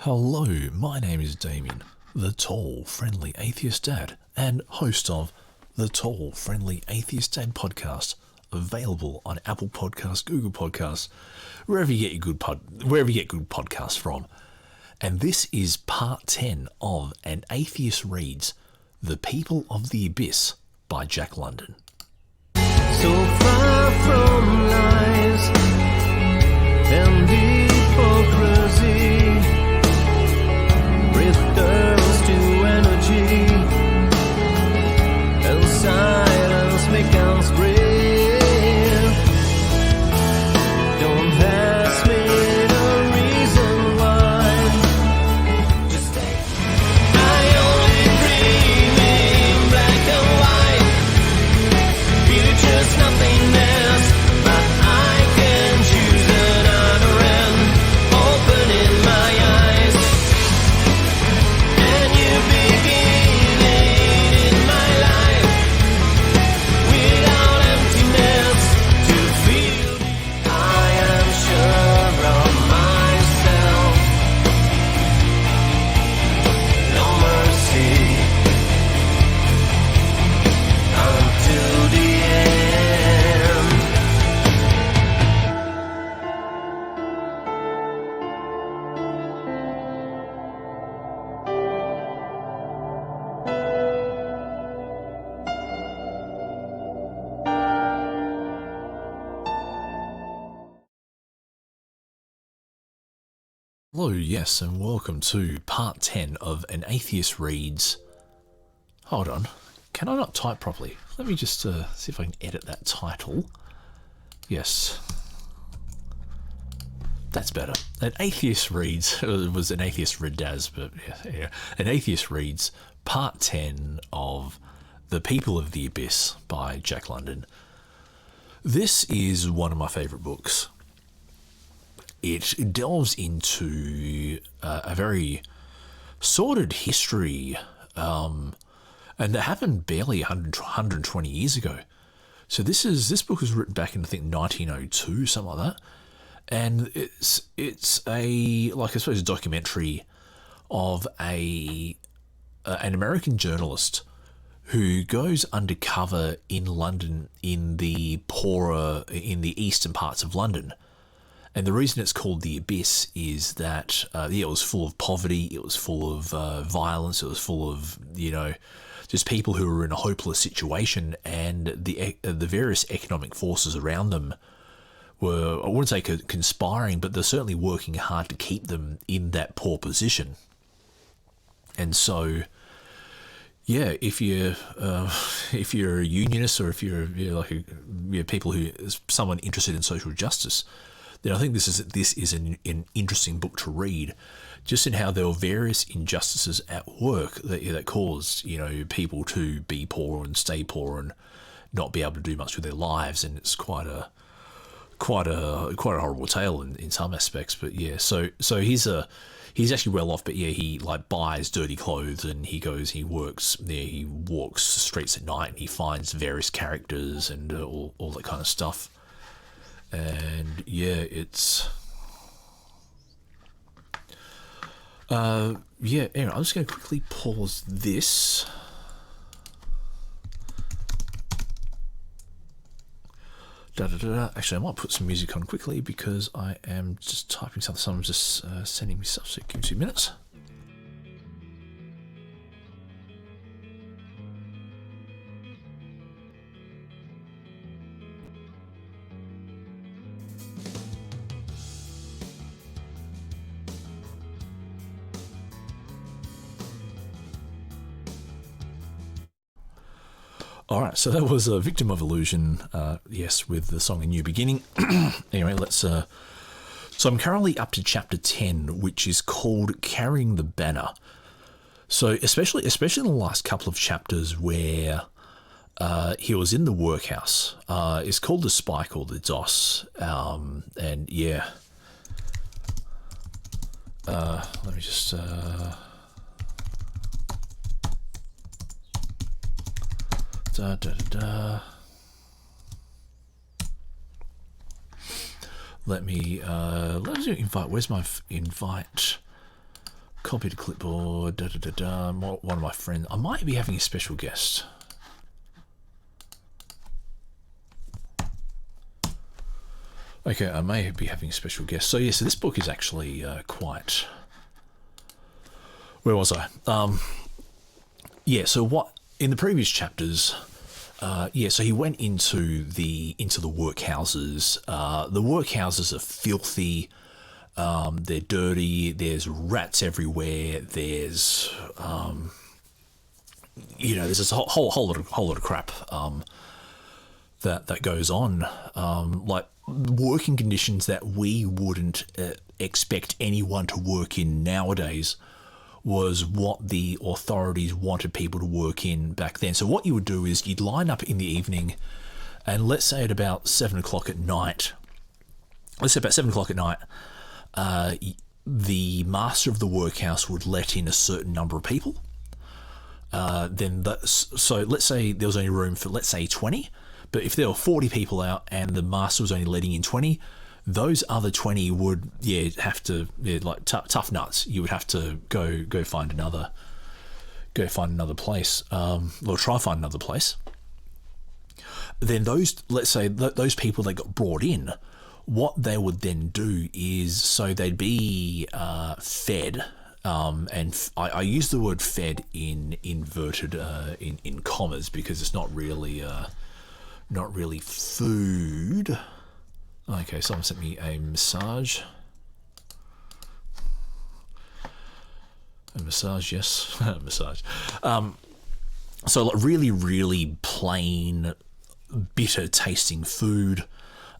Hello, my name is Damien, the tall, friendly atheist dad, and host of the Tall, Friendly Atheist Dad podcast, available on Apple Podcasts, Google Podcasts, wherever you get good podcasts from. And this is part 10 of An Atheist Reads The People of the Abyss by Jack London. So far from lies and hypocrisy, returns to energy, and silence becomes brave. Don't ask me the reason why. Just say I only dream in black and white. Future's nothingness, but I can choose another end. Opening my eyes, and you beginning in my life. Without emptiness to feel, I am sure of myself. No mercy until the end. Hello, yes, and welcome to part 10 of An Atheist Reads. Hold on, can I not type properly? Let me just see if I can edit that title. Yes. That's better. An Atheist Reads, it was An Atheist Read Daz, but yeah. An Atheist Reads, part 10 of The People of the Abyss by Jack London. This is one of my favourite books. It delves into a very sordid history, and that happened barely 120 years ago. So this book was written back in, I think, 1902, something like that. And it's a documentary of an American journalist who goes undercover in London, in the eastern parts of London. And the reason it's called The Abyss is that, it was full of poverty, it was full of violence, it was full of, just people who were in a hopeless situation, and the various economic forces around them were, I wouldn't say conspiring, but they're certainly working hard to keep them in that poor position. And so, yeah, if you're a unionist, or if you're people who someone interested in social justice, then I think this is an interesting book to read, just in how there were various injustices at work that caused people to be poor and stay poor and not be able to do much with their lives, and it's quite a horrible tale in some aspects. But yeah, so he's actually well off, but yeah, he buys dirty clothes and he walks the streets at night and he finds various characters and all that kind of stuff. And yeah, it's anyway, I'm just going to quickly pause this. Actually, I might put some music on quickly because I am just typing something. Someone's just sending me stuff, so give me 2 minutes. Alright, so that was a Victim of Illusion, yes, with the song A New Beginning. Anyway, so I'm currently up to chapter 10, which is called Carrying the Banner. So especially in the last couple of chapters where he was in the workhouse, it's called the Spike or the DOS, and yeah. Let me just... Let me do invite. Where's my invite? Copy to clipboard. Da, da, da, da. One of my friends. I might be having a special guest. Okay, I may be having a special guest. So yeah, so this book is actually quite. Where was I? Yeah. So what in the previous chapters? Yeah. So he went into the workhouses. The workhouses are filthy. They're dirty. There's rats everywhere. There's there's this whole lot of crap that goes on. Like working conditions that we wouldn't expect anyone to work in nowadays was what the authorities wanted people to work in back then. So what you would do is you'd line up in the evening, and let's say at about 7 o'clock at night. The master of the workhouse would let in a certain number of people. So let's say there was only room for, let's say, 20. But if there were 40 people out and the master was only letting in 20, those other 20 would have to like tough nuts. You would have to go find another place, or try find another place. Then let's say those people that got brought in, what they would then do is, so they'd be fed, and I use the word fed in inverted in commas because it's not really food. Okay, someone sent me a massage. A massage, yes, massage. So like really, really plain, bitter tasting food.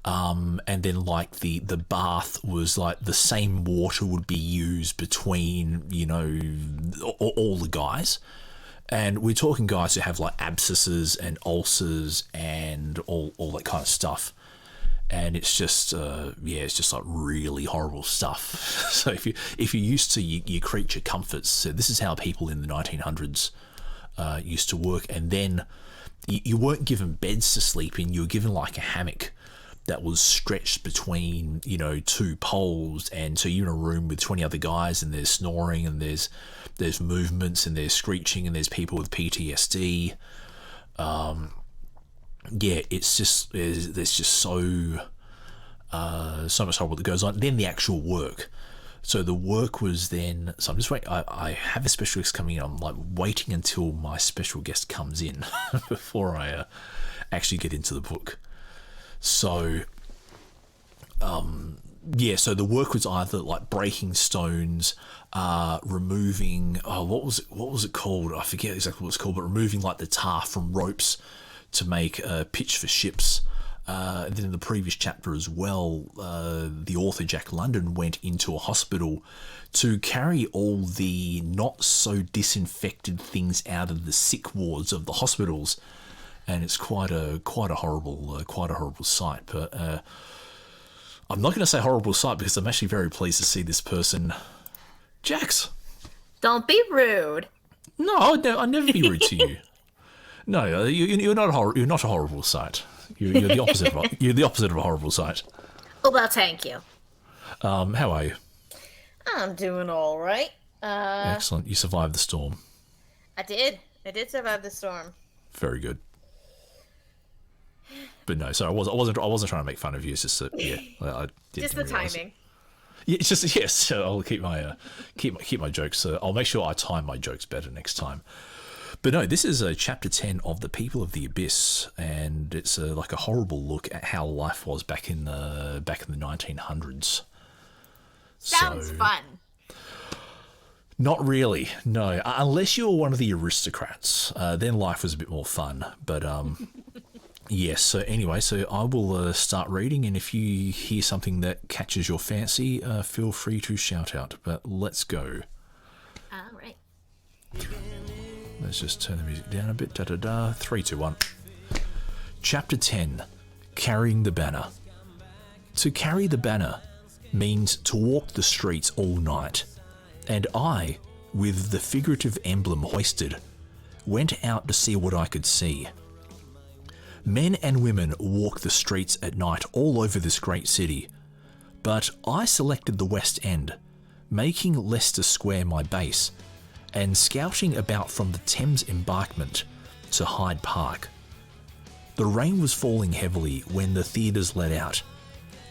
And then like the bath was like the same water would be used between, all the guys. And we're talking guys who have like abscesses and ulcers and all that kind of stuff. And it's just, it's just like really horrible stuff. So if you're used to your creature comforts, so this is how people in the 1900s used to work. And then you weren't given beds to sleep in. You were given like a hammock that was stretched between, two poles. And so you're in a room with 20 other guys, and there's snoring, and there's movements, and there's screeching, and there's people with PTSD. It's just, there's just so much horrible that goes on. Then the actual work. So the work was then, so I'm just waiting, I have a special guest coming in. I'm like waiting until my special guest comes in before I actually get into the book. So, so the work was either like breaking stones, removing, what was it called? I forget exactly what it's called, but removing like the tar from ropes to make pitch for ships. Then in the previous chapter as well, the author Jack London went into a hospital to carry all the not so disinfected things out of the sick wards of the hospitals, and it's quite a horrible sight. But I'm not going to say horrible sight because I'm actually very pleased to see this person, Jax. Don't be rude. No, I'll never be rude to you. No, you're not a horrible sight. You're the opposite. You're the opposite of a horrible sight. Oh, well, thank you. How are you? I'm doing all right. Excellent. You survived the storm. I did survive the storm. Very good. But no, sorry, I wasn't trying to make fun of you. It's just that, I didn't Just the realize timing. Yeah, it's just yes. So I'll keep my jokes. I'll make sure I time my jokes better next time. But no, this is chapter 10 of The People of the Abyss, and it's like a horrible look at how life was back in the 1900s. Sounds fun. Not really, no. Unless you were one of the aristocrats, then life was a bit more fun. But yes. So anyway, so I will start reading, and if you hear something that catches your fancy, feel free to shout out. But let's go. All right. Let's just turn the music down a bit. 3, 2, 1. Chapter 10. Carrying the Banner. To carry the banner means to walk the streets all night, and I, with the figurative emblem hoisted, went out to see what I could see. Men and women walk the streets at night all over this great city, but I selected the West End, making Leicester Square my base, and scouting about from the Thames embankment to Hyde Park. The rain was falling heavily when the theatres let out,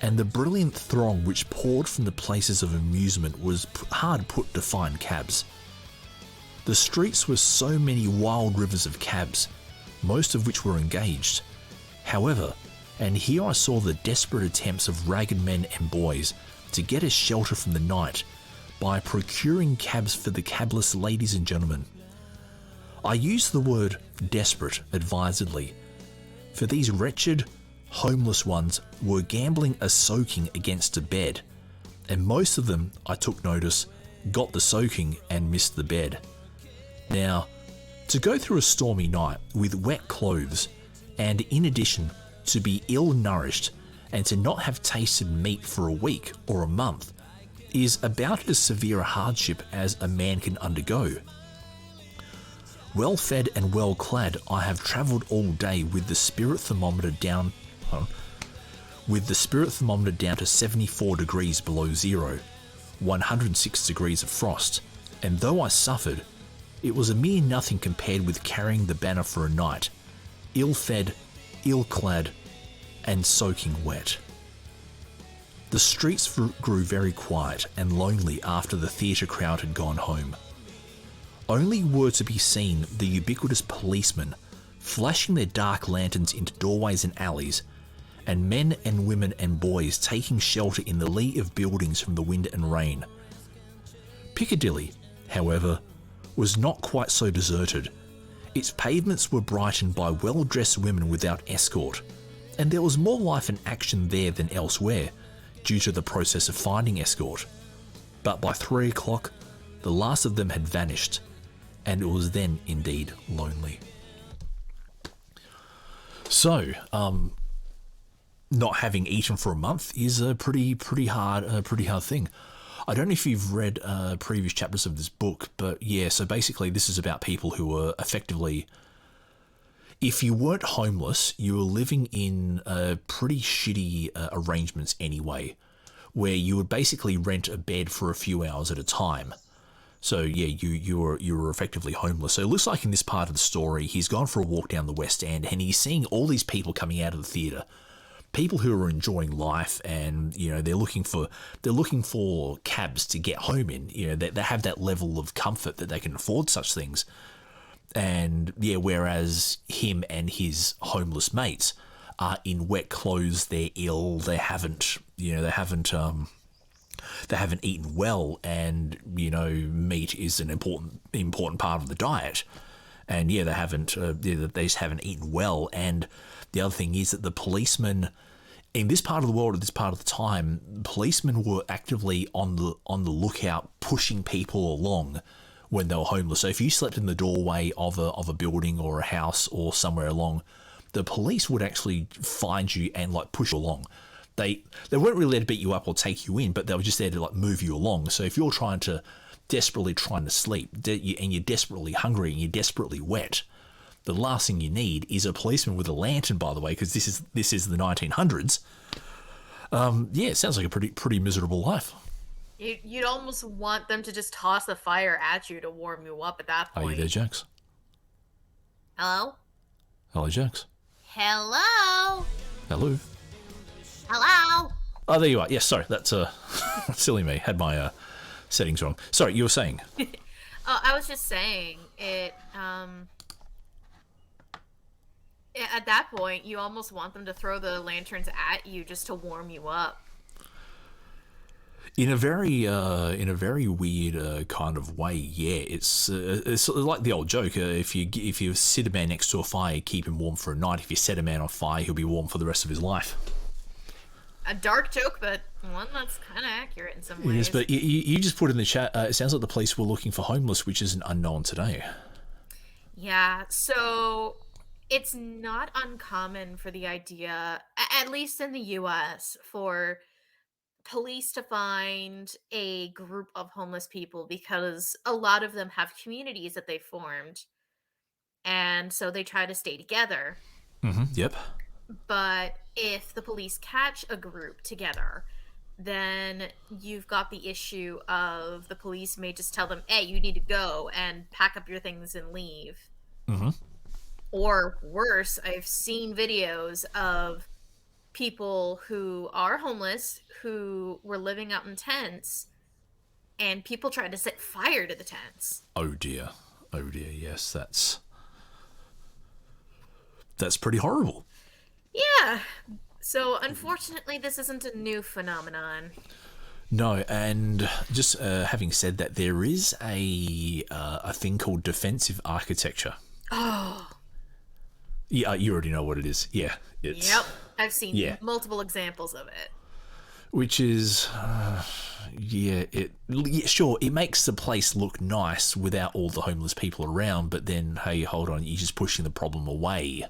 and the brilliant throng which poured from the places of amusement was hard put to find cabs. The streets were so many wild rivers of cabs, most of which were engaged. However, and here I saw the desperate attempts of ragged men and boys to get a shelter from the night by procuring cabs for the cabless ladies and gentlemen. I use the word desperate advisedly, for these wretched, homeless ones were gambling a soaking against a bed, and most of them, I took notice, got the soaking and missed the bed. Now, to go through a stormy night with wet clothes, and in addition to be ill-nourished and to not have tasted meat for a week or a month, is about as severe a hardship as a man can undergo. Well fed and well clad, I have travelled all day with the spirit thermometer down to 74 degrees below zero, 106 degrees of frost, and though I suffered, it was a mere nothing compared with carrying the banner for a night, ill-fed, ill-clad, and soaking wet. The streets grew very quiet and lonely after the theatre crowd had gone home. Only were to be seen the ubiquitous policemen flashing their dark lanterns into doorways and alleys, and men and women and boys taking shelter in the lee of buildings from the wind and rain. Piccadilly, however, was not quite so deserted. Its pavements were brightened by well-dressed women without escort, and there was more life and action there than elsewhere, due to the process of finding escort. But by 3 o'clock, the last of them had vanished, and it was then indeed lonely. So, not having eaten for a month is a pretty hard thing. I don't know if you've read previous chapters of this book, but yeah, so basically this is about people who were effectively, if you weren't homeless, you were living in pretty shitty arrangements anyway, where you would basically rent a bed for a few hours at a time. So yeah, you were effectively homeless. So it looks like in this part of the story, he's gone for a walk down the West End and he's seeing all these people coming out of the theatre. People who are enjoying life, and you know they're looking for cabs to get home in. You know they have that level of comfort that they can afford such things. And yeah, whereas him and his homeless mates are in wet clothes, they're ill, they haven't eaten well, and you know meat is an important part of the diet. And yeah, they just haven't eaten well. And the other thing is that the policemen in this part of the world at this part of the time, policemen were actively on the lookout, pushing people along when they were homeless. So if you slept in the doorway of a building or a house or somewhere along, the police would actually find you and like push you along. They weren't really there to beat you up or take you in, but they were just there to like move you along. So if you're desperately trying to sleep, and you're desperately hungry and you're desperately wet, the last thing you need is a policeman with a lantern, by the way, because this is the 1900s. Yeah, it sounds like a pretty miserable life. You'd almost want them to just toss the fire at you to warm you up at that point. Are you there, Jax? Hello? Hello, Jax. Hello? Hello. Hello? Oh, there you are. Yes, sorry, that's silly me. Had my settings wrong. Sorry, you were saying. Oh, I was just saying it. At that point, you almost want them to throw the lanterns at you just to warm you up. In a very weird kind of way, yeah. It's like the old joke. If you sit a man next to a fire, keep him warm for a night. If you set a man on fire, he'll be warm for the rest of his life. A dark joke, but one that's kind of accurate in some ways. Yes, but you just put in the chat, it sounds like the police were looking for homeless, which isn't unknown today. Yeah, so it's not uncommon for the idea, at least in the US, for police to find a group of homeless people because a lot of them have communities that they formed, and so they try to stay together. Mm-hmm. Yep. But if the police catch a group together, then you've got the issue of the police may just tell them, hey, you need to go and pack up your things and leave. Mm-hmm. Or worse, I've seen videos of people who are homeless who were living out in tents, and people tried to set fire to the tents. Oh dear. Yes, that's pretty horrible. Yeah. So unfortunately, this isn't a new phenomenon. No, and just having said that, there is a thing called defensive architecture. Oh. Yeah, you already know what it is. Yeah, it's Yep. I've seen multiple examples of it. which is sure, it makes the place look nice without all the homeless people around, but then hey, hold on, you're just pushing the problem away,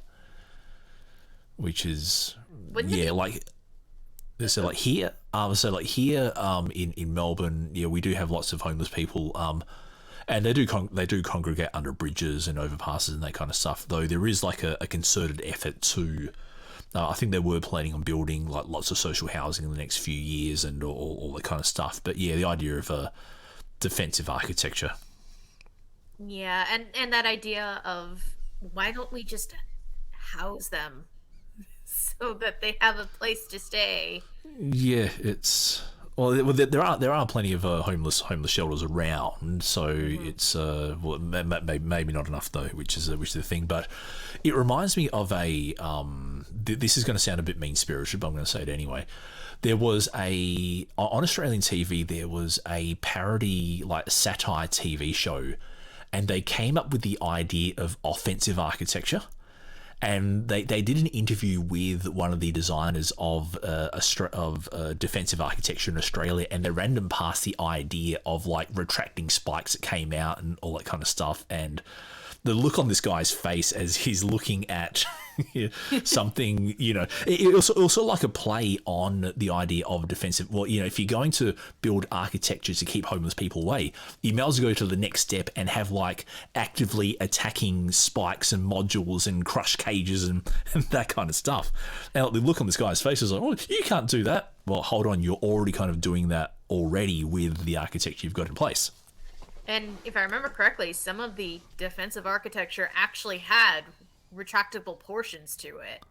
which is like so like here in Melbourne, we do have lots of homeless people, and they do congregate under bridges and overpasses and that kind of stuff, though there is like a concerted effort to I think they were planning on building like lots of social housing in the next few years and all that kind of stuff. But yeah, the idea of defensive architecture. Yeah, and that idea of why don't we just house them so that they have a place to stay? Yeah, it's there are plenty of homeless shelters around, so it's maybe not enough though, which is the thing. But it reminds me of a this is going to sound a bit mean spirited, but I'm going to say it anyway. There was on Australian TV, there was a parody like satire TV show, and they came up with the idea of offensive architecture. And they did an interview with one of the designers of defensive architecture in Australia, and they ran them past the idea of like retracting spikes that came out and all that kind of stuff. And the look on this guy's face as he's looking at something, it was also like a play on the idea of defensive. Well, if you're going to build architecture to keep homeless people away, you may as well go to the next step and have like actively attacking spikes and modules and crush cages and that kind of stuff. And the look on this guy's face is like, oh, you can't do that. Well, hold on, you're already kind of doing that already with the architecture you've got in place. And if I remember correctly, some of the defensive architecture actually had retractable portions to it.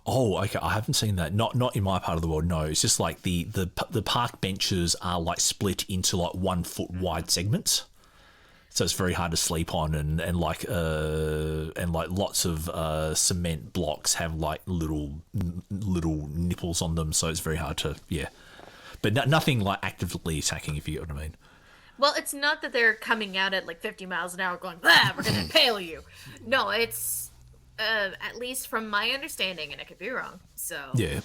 Oh, okay. I haven't seen that. Not in my part of the world. No, it's just like the park benches are like split into like 1 foot wide segments, so it's very hard to sleep on, and like lots of cement blocks have like little nipples on them, so it's very hard to but nothing like actively attacking, if you get what I mean. Well, it's not that they're coming out at like 50 miles an hour going, blah, we're going to impale you. No, it's, at least from my understanding, and I could be wrong, so... Yeah.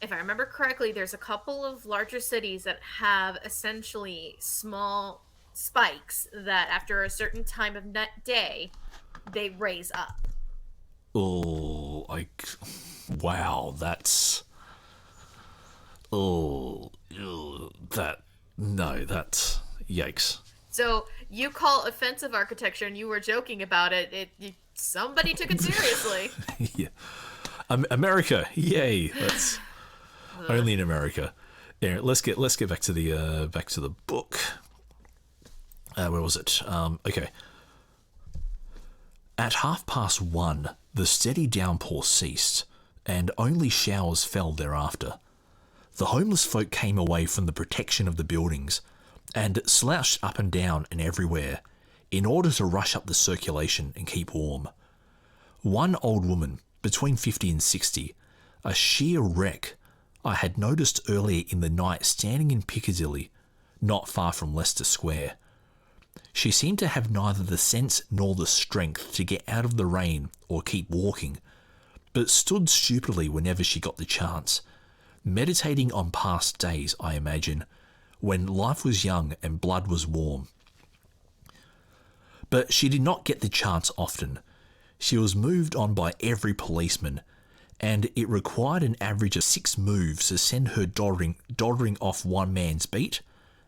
If I remember correctly, there's a couple of larger cities that have essentially small spikes that after a certain time of day, they raise up. Oh, wow, that's... Oh, that's... Yikes. So you call offensive architecture, and you were joking about it. Somebody took it seriously. Yeah, America, yay! That's only in America. Yeah, let's get back to the book. Where was it? Okay. At 1:30, the steady downpour ceased, and only showers fell thereafter. The homeless folk came away from the protection of the buildings and slouched up and down and everywhere in order to rush up the circulation and keep warm. One old woman, between 50 and 60, a sheer wreck, I had noticed earlier in the night standing in Piccadilly, not far from Leicester Square. She seemed to have neither the sense nor the strength to get out of the rain or keep walking, but stood stupidly whenever she got the chance, meditating on past days, I imagine, when life was young and blood was warm. But she did not get the chance often. She was moved on by every policeman, and it required an average of 6 moves to send her doddering off one man's beat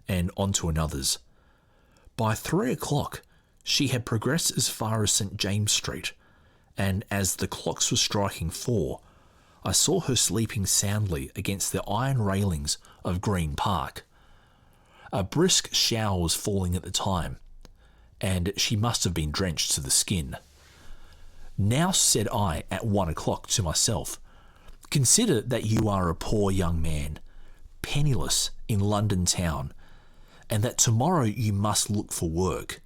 and onto another's. By 3 o'clock, she had progressed as far as St. James Street, and as the clocks were striking 4, I saw her sleeping soundly against the iron railings of Green Park. A brisk shower was falling at the time, and she must have been drenched to the skin. Now, said I at 1 o'clock to myself, consider that you are a poor young man, penniless in London town, and that tomorrow you must look for work.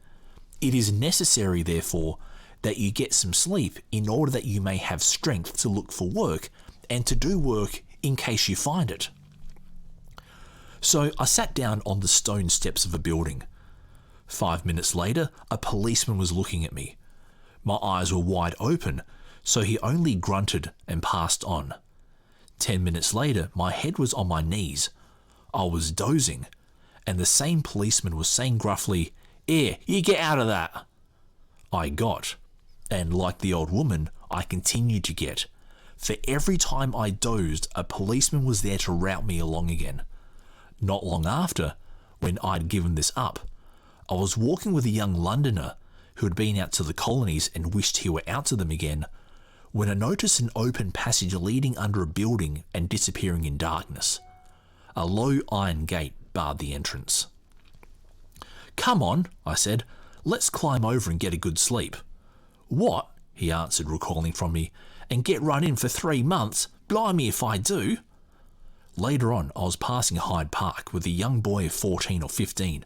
It is necessary, therefore, that you get some sleep in order that you may have strength to look for work and to do work in case you find it. So I sat down on the stone steps of a building. 5 minutes later, a policeman was looking at me. My eyes were wide open, so he only grunted and passed on. 10 minutes later, my head was on my knees. I was dozing, and the same policeman was saying gruffly, "Here, you get out of that." I got, and like the old woman, I continued to get. For every time I dozed, a policeman was there to rout me along again. Not long after, when I'd given this up, I was walking with a young Londoner who had been out to the colonies and wished he were out to them again, when I noticed an open passage leading under a building and disappearing in darkness. A low iron gate barred the entrance. "Come on," I said, "let's climb over and get a good sleep." "What?" he answered, recoiling from me. "And get run in for 3 months? Blimey if I do." Later on, I was passing Hyde Park with a young boy of 14 or 15,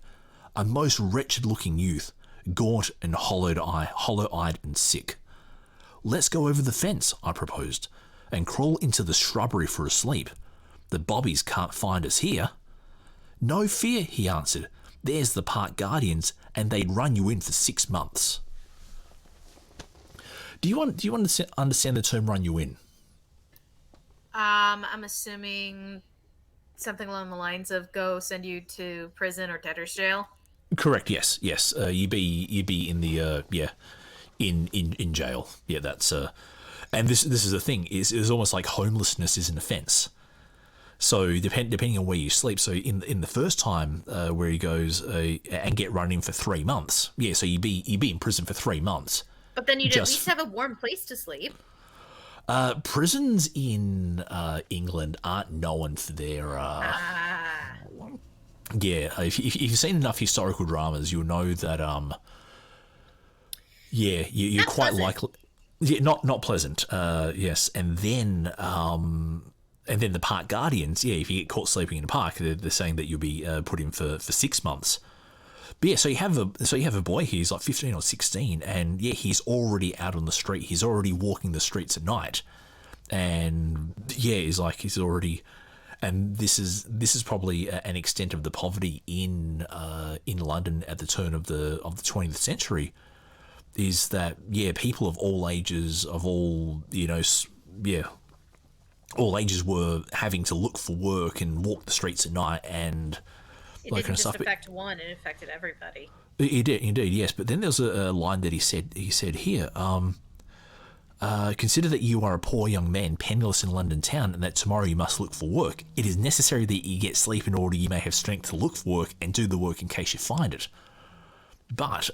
a most wretched-looking youth, gaunt and hollow-eyed and sick. "Let's go over the fence," I proposed, "and crawl into the shrubbery for a sleep. The bobbies can't find us here." "No fear," he answered. "There's the park guardians, and they'd run you in for 6 months." Do you understand the term "run you in"? I'm assuming something along the lines of go send you to prison or debtor's jail. Correct. Yes. You'd be in the in jail. Yeah, that's and this is the thing. Is almost like homelessness is an offence. So depending on where you sleep. So in the first time where he goes and get run in for 3 months. Yeah. So you'd be in prison for 3 months. But then you'd at least have a warm place to sleep. Prisons in England aren't known for their. Yeah, if you've seen enough historical dramas, you'll know that. Yeah, you're Not quite pleasant. likely. Yeah, not pleasant. Yes, and then the park guardians. Yeah, if you get caught sleeping in a park, they're saying that you'll be put in for 6 months. But yeah, so you have a boy here. He's like 15 or 16, and yeah, he's already out on the street. He's already walking the streets at night, and yeah, he's already. And this is probably an extent of the poverty in London at the turn of the 20th century. Is that people of all ages, all ages were having to look for work and walk the streets at night and. It didn't just affect one; it affected everybody. He did, indeed, yes. But then there's a line that he said here, consider that you are a poor young man, penniless in London town, and that tomorrow you must look for work. It is necessary that you get sleep in order you may have strength to look for work and do the work in case you find it. But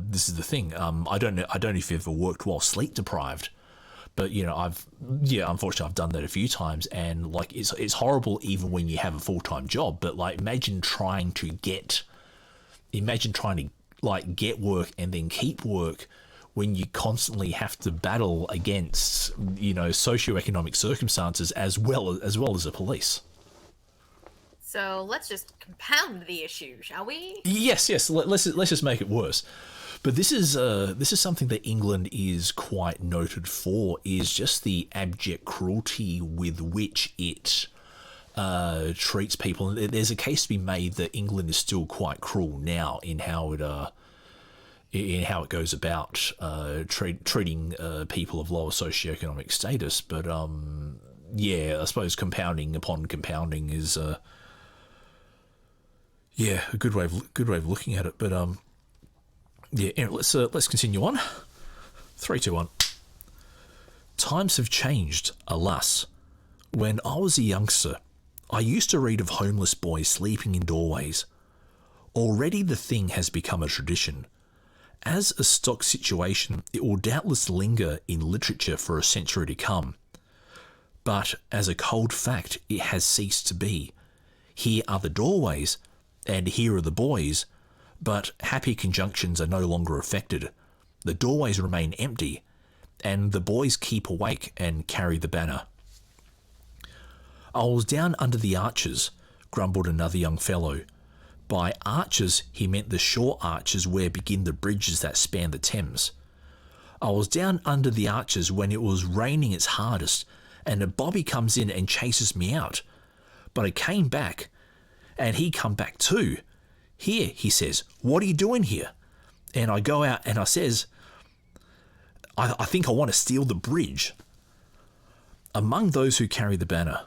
this is the thing. I don't know if you've ever worked while sleep deprived. But unfortunately, I've done that a few times, and like it's horrible even when you have a full-time job. But like, imagine trying to get work and then keep work when you constantly have to battle against socioeconomic circumstances as well as the police. So let's just compound the issue, shall we? Yes. Let's just make it worse. But this is something that England is quite noted for, is just the abject cruelty with which it treats people. And there's a case to be made that England is still quite cruel now in how it goes about treating people of lower socioeconomic status. But I suppose compounding upon compounding is a good way of looking at it. But anyway, let's continue on. 3, 2, 1. Times have changed, alas. When I was a youngster, I used to read of homeless boys sleeping in doorways. Already the thing has become a tradition. As a stock situation, it will doubtless linger in literature for a century to come. but as a cold fact, it has ceased to be. Here are the doorways, and here are the boys, but happy conjunctions are no longer affected. The doorways remain empty, and the boys keep awake and carry the banner. I was down under the arches, grumbled another young fellow. By arches, he meant the short arches where begin the bridges that span the Thames. I was down under the arches when it was raining its hardest, and a bobby comes in and chases me out. But I came back, and he come back too. Here, he says, what are you doing here? And I go out and I says, I think I want to steal the bridge. Among those who carry the banner,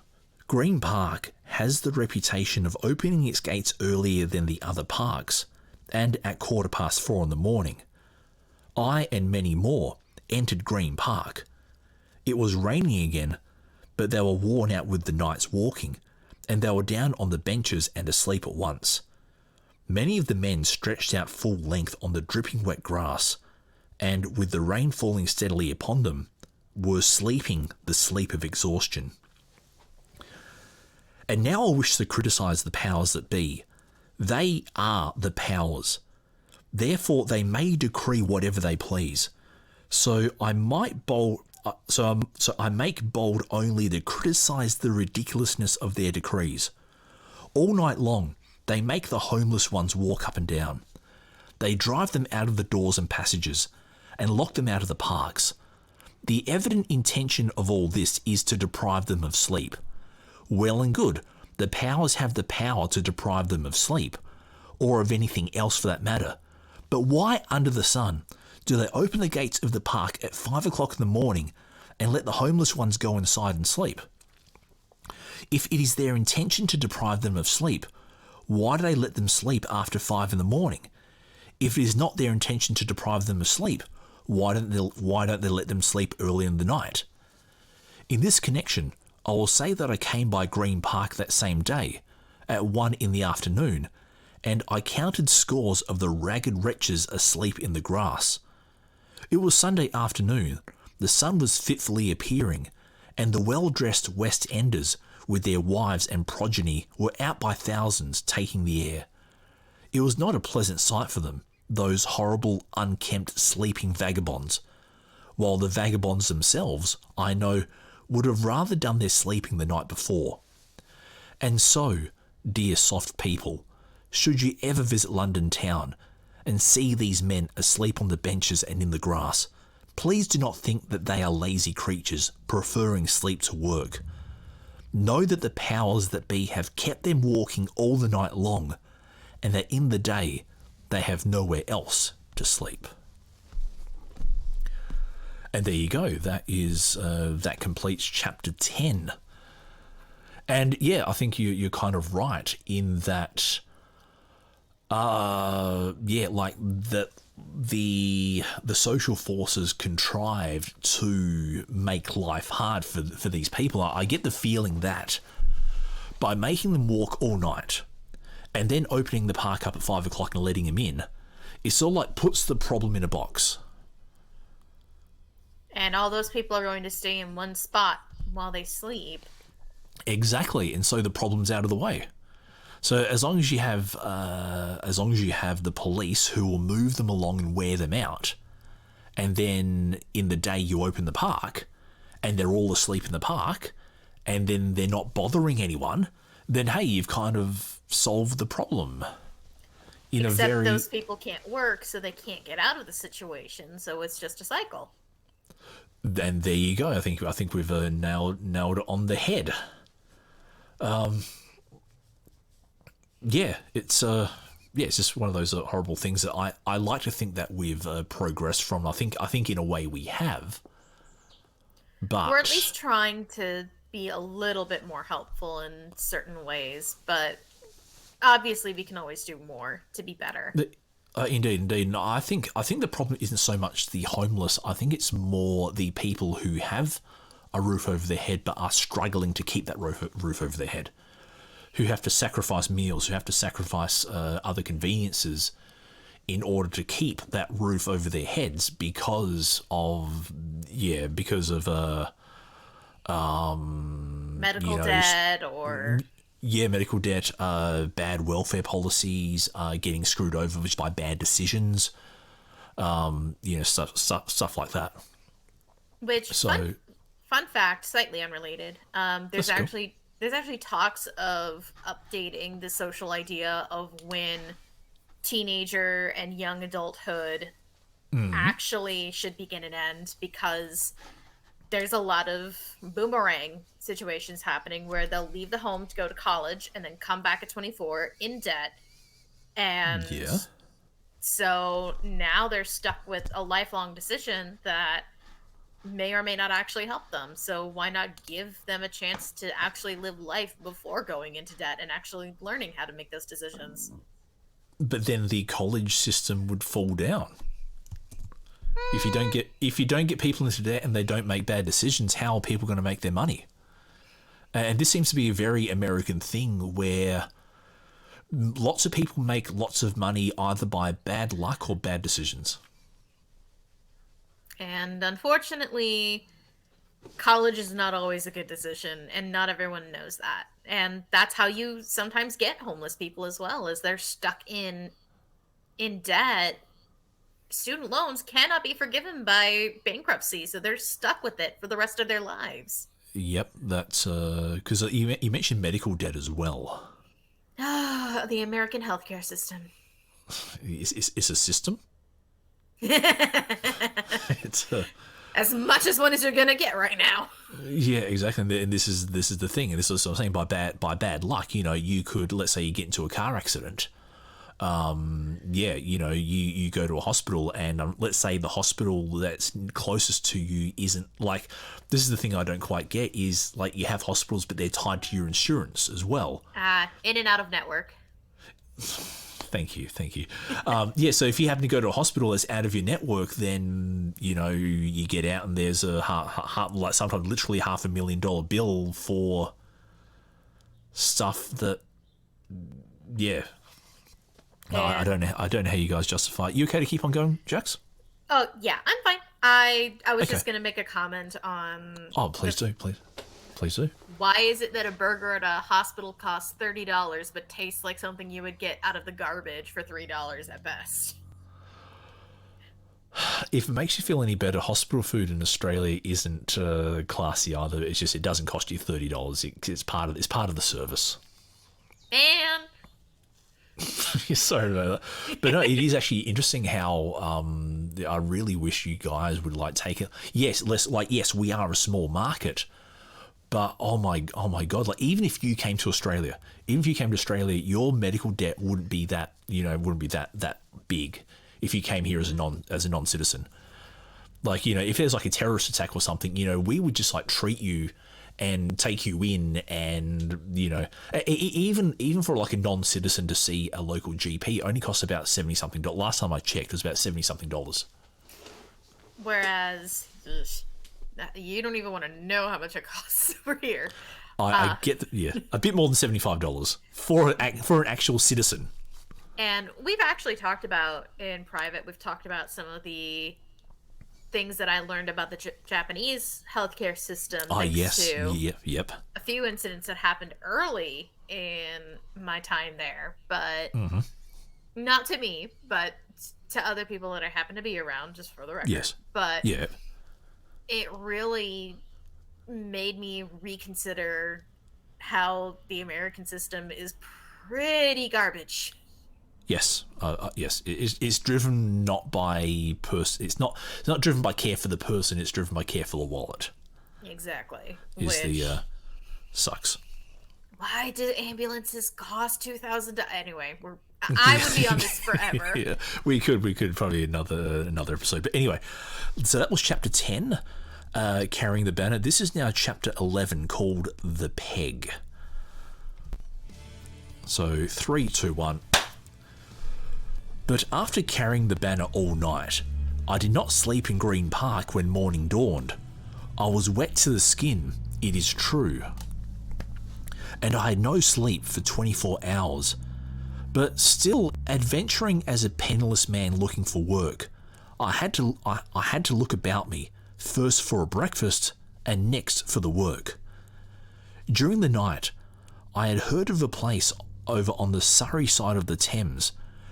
Green Park has the reputation of opening its gates earlier than the other parks, and at 4:15 in the morning. I and many more entered Green Park. It was raining again, but they were worn out with the night's walking, and they were down on the benches and asleep at once. Many of the men stretched out full length on the dripping wet grass, and with the rain falling steadily upon them, were sleeping the sleep of exhaustion. And now I wish to criticise the powers that be. They are the powers. Therefore, they may decree whatever they please. So I make bold only to criticise the ridiculousness of their decrees. All night long, they make the homeless ones walk up and down. They drive them out of the doors and passages, and lock them out of the parks. The evident intention of all this is to deprive them of sleep. Well and good, the powers have the power to deprive them of sleep, or of anything else for that matter. But why under the sun do they open the gates of the park at 5 o'clock in the morning and let the homeless ones go inside and sleep? If it is their intention to deprive them of sleep, why do they let them sleep after 5 in the morning? If it is not their intention to deprive them of sleep, why don't they let them sleep early in the night? In this connection, I will say that I came by Green Park that same day, at 1 in the afternoon, and I counted scores of the ragged wretches asleep in the grass. It was Sunday afternoon, the sun was fitfully appearing, and the well-dressed West Enders, with their wives and progeny, were out by thousands taking the air. It was not a pleasant sight for them, those horrible, unkempt, sleeping vagabonds, while the vagabonds themselves, I know, would have rather done their sleeping the night before. And so, dear soft people, should you ever visit London town and see these men asleep on the benches and in the grass, please do not think that they are lazy creatures preferring sleep to work. Know that the powers that be have kept them walking all the night long, and that in the day they have nowhere else to sleep. And there you go. That completes chapter 10. And yeah, I think you're kind of right in that. Like that the social forces contrived to make life hard for these people. I get the feeling that by making them walk all night, and then opening the park up at 5 o'clock and letting him in, it sort of like puts the problem in a box. And all those people are going to stay in one spot while they sleep. Exactly, and so the problem's out of the way. So as long as you have the police who will move them along and wear them out, and then in the day you open the park, and they're all asleep in the park, and then they're not bothering anyone, then hey, you've kind of solved the problem. Except those people can't work, so they can't get out of the situation. So it's just a cycle. And there you go. I think we've nailed it on the head. It's just one of those horrible things that I like to think that we've progressed from. I think in a way we have, but we're at least trying to be a little bit more helpful in certain ways. But obviously, we can always do more to be better. Indeed. No, I think the problem isn't so much the homeless. I think it's more the people who have a roof over their head but are struggling to keep that roof over their head, who have to sacrifice meals, who have to sacrifice other conveniences in order to keep that roof over their heads because of Medical debt or... Yeah, medical debt, bad welfare policies, getting screwed over just by bad decisions, stuff like that. Which, So, fun fact, slightly unrelated. There's cool. actually talks of updating the social idea of when teenager and young adulthood actually should begin and end, because there's a lot of boomerang situations happening where they'll leave the home to go to college and then come back at 24 in debt. And Yeah. so now they're stuck with a lifelong decision that may or may not actually help them. So why not give them a chance to actually live life before going into debt and actually learning how to make those decisions? But then the college system would fall down. If you don't get people into debt and they don't make bad decisions, how are people going to make their money? And this seems to be a very American thing where lots of people make lots of money either by bad luck or bad decisions. And unfortunately, college is not always a good decision, and not everyone knows that. And that's how you sometimes get homeless people as well, is they're stuck in debt. Student loans cannot be forgiven by bankruptcy, so they're stuck with it for the rest of their lives. Yep, that's because you mentioned medical debt as well. The American healthcare system. It's a system. It's As much as one as you're gonna get right now. yeah, exactly. And this is the thing, and this is what I'm saying. By bad luck, you could, let's say you get into a car accident. You go to a hospital, and let's say the hospital that's closest to you isn't like. This is the thing I don't quite get is like you have hospitals, but they're tied to your insurance as well. In and out of network. Thank you. So if you happen to go to a hospital that's out of your network, then you get out and there's a like sometimes literally $500,000 bill for stuff that, yeah. No, I don't know how you guys justify it. You okay to keep on going, Jax? Oh yeah, I'm fine. I was Okay. just gonna make a comment on. Oh, please do. Why is it that a burger at a hospital costs $30 but tastes like something you would get out of the garbage for $3 at best? If it makes you feel any better, hospital food in Australia isn't classy either. It's just it doesn't cost you $30. It's part of the service. And Sorry about that, but no, it is actually interesting how I really wish you guys would like take it. Yes, we are a small market, but oh my god, like even if you came to Australia, your medical debt wouldn't be that that big if you came here as a non-citizen. Like if there's like a terrorist attack or something, we would just like treat you and take you in, and even for like a non-citizen to see a local GP only costs about $70 something. Last time I checked, it was about $70 something. whereas you don't even want to know how much it costs over here. I get a bit more than $75 for an actual citizen. And we've actually talked about in private. We've talked about some of the things that I learned about the Japanese healthcare system. Yes. Yep. A few incidents that happened early in my time there, but not to me, but to other people that I happen to be around, just for the record. Yes. But Yeah. it really made me reconsider how the American system is pretty garbage. Yes. Yes. It's driven not by person. It's not driven by care for the person. It's driven by care for the wallet. Exactly. Sucks. Why do ambulances cost $2,000? Anyway, I would be on this forever. Yeah, we could probably another episode. But anyway, so that was chapter 10, carrying the banner. This is now chapter 11, called The Peg. So 3, 2, 1. But after carrying the banner all night, I did not sleep in Green Park when morning dawned. I was wet to the skin, it is true. And I had no sleep for 24 hours. But still, adventuring as a penniless man looking for work, I had to look about me, first for a breakfast, and next for the work. During the night, I had heard of a place over on the Surrey side of the Thames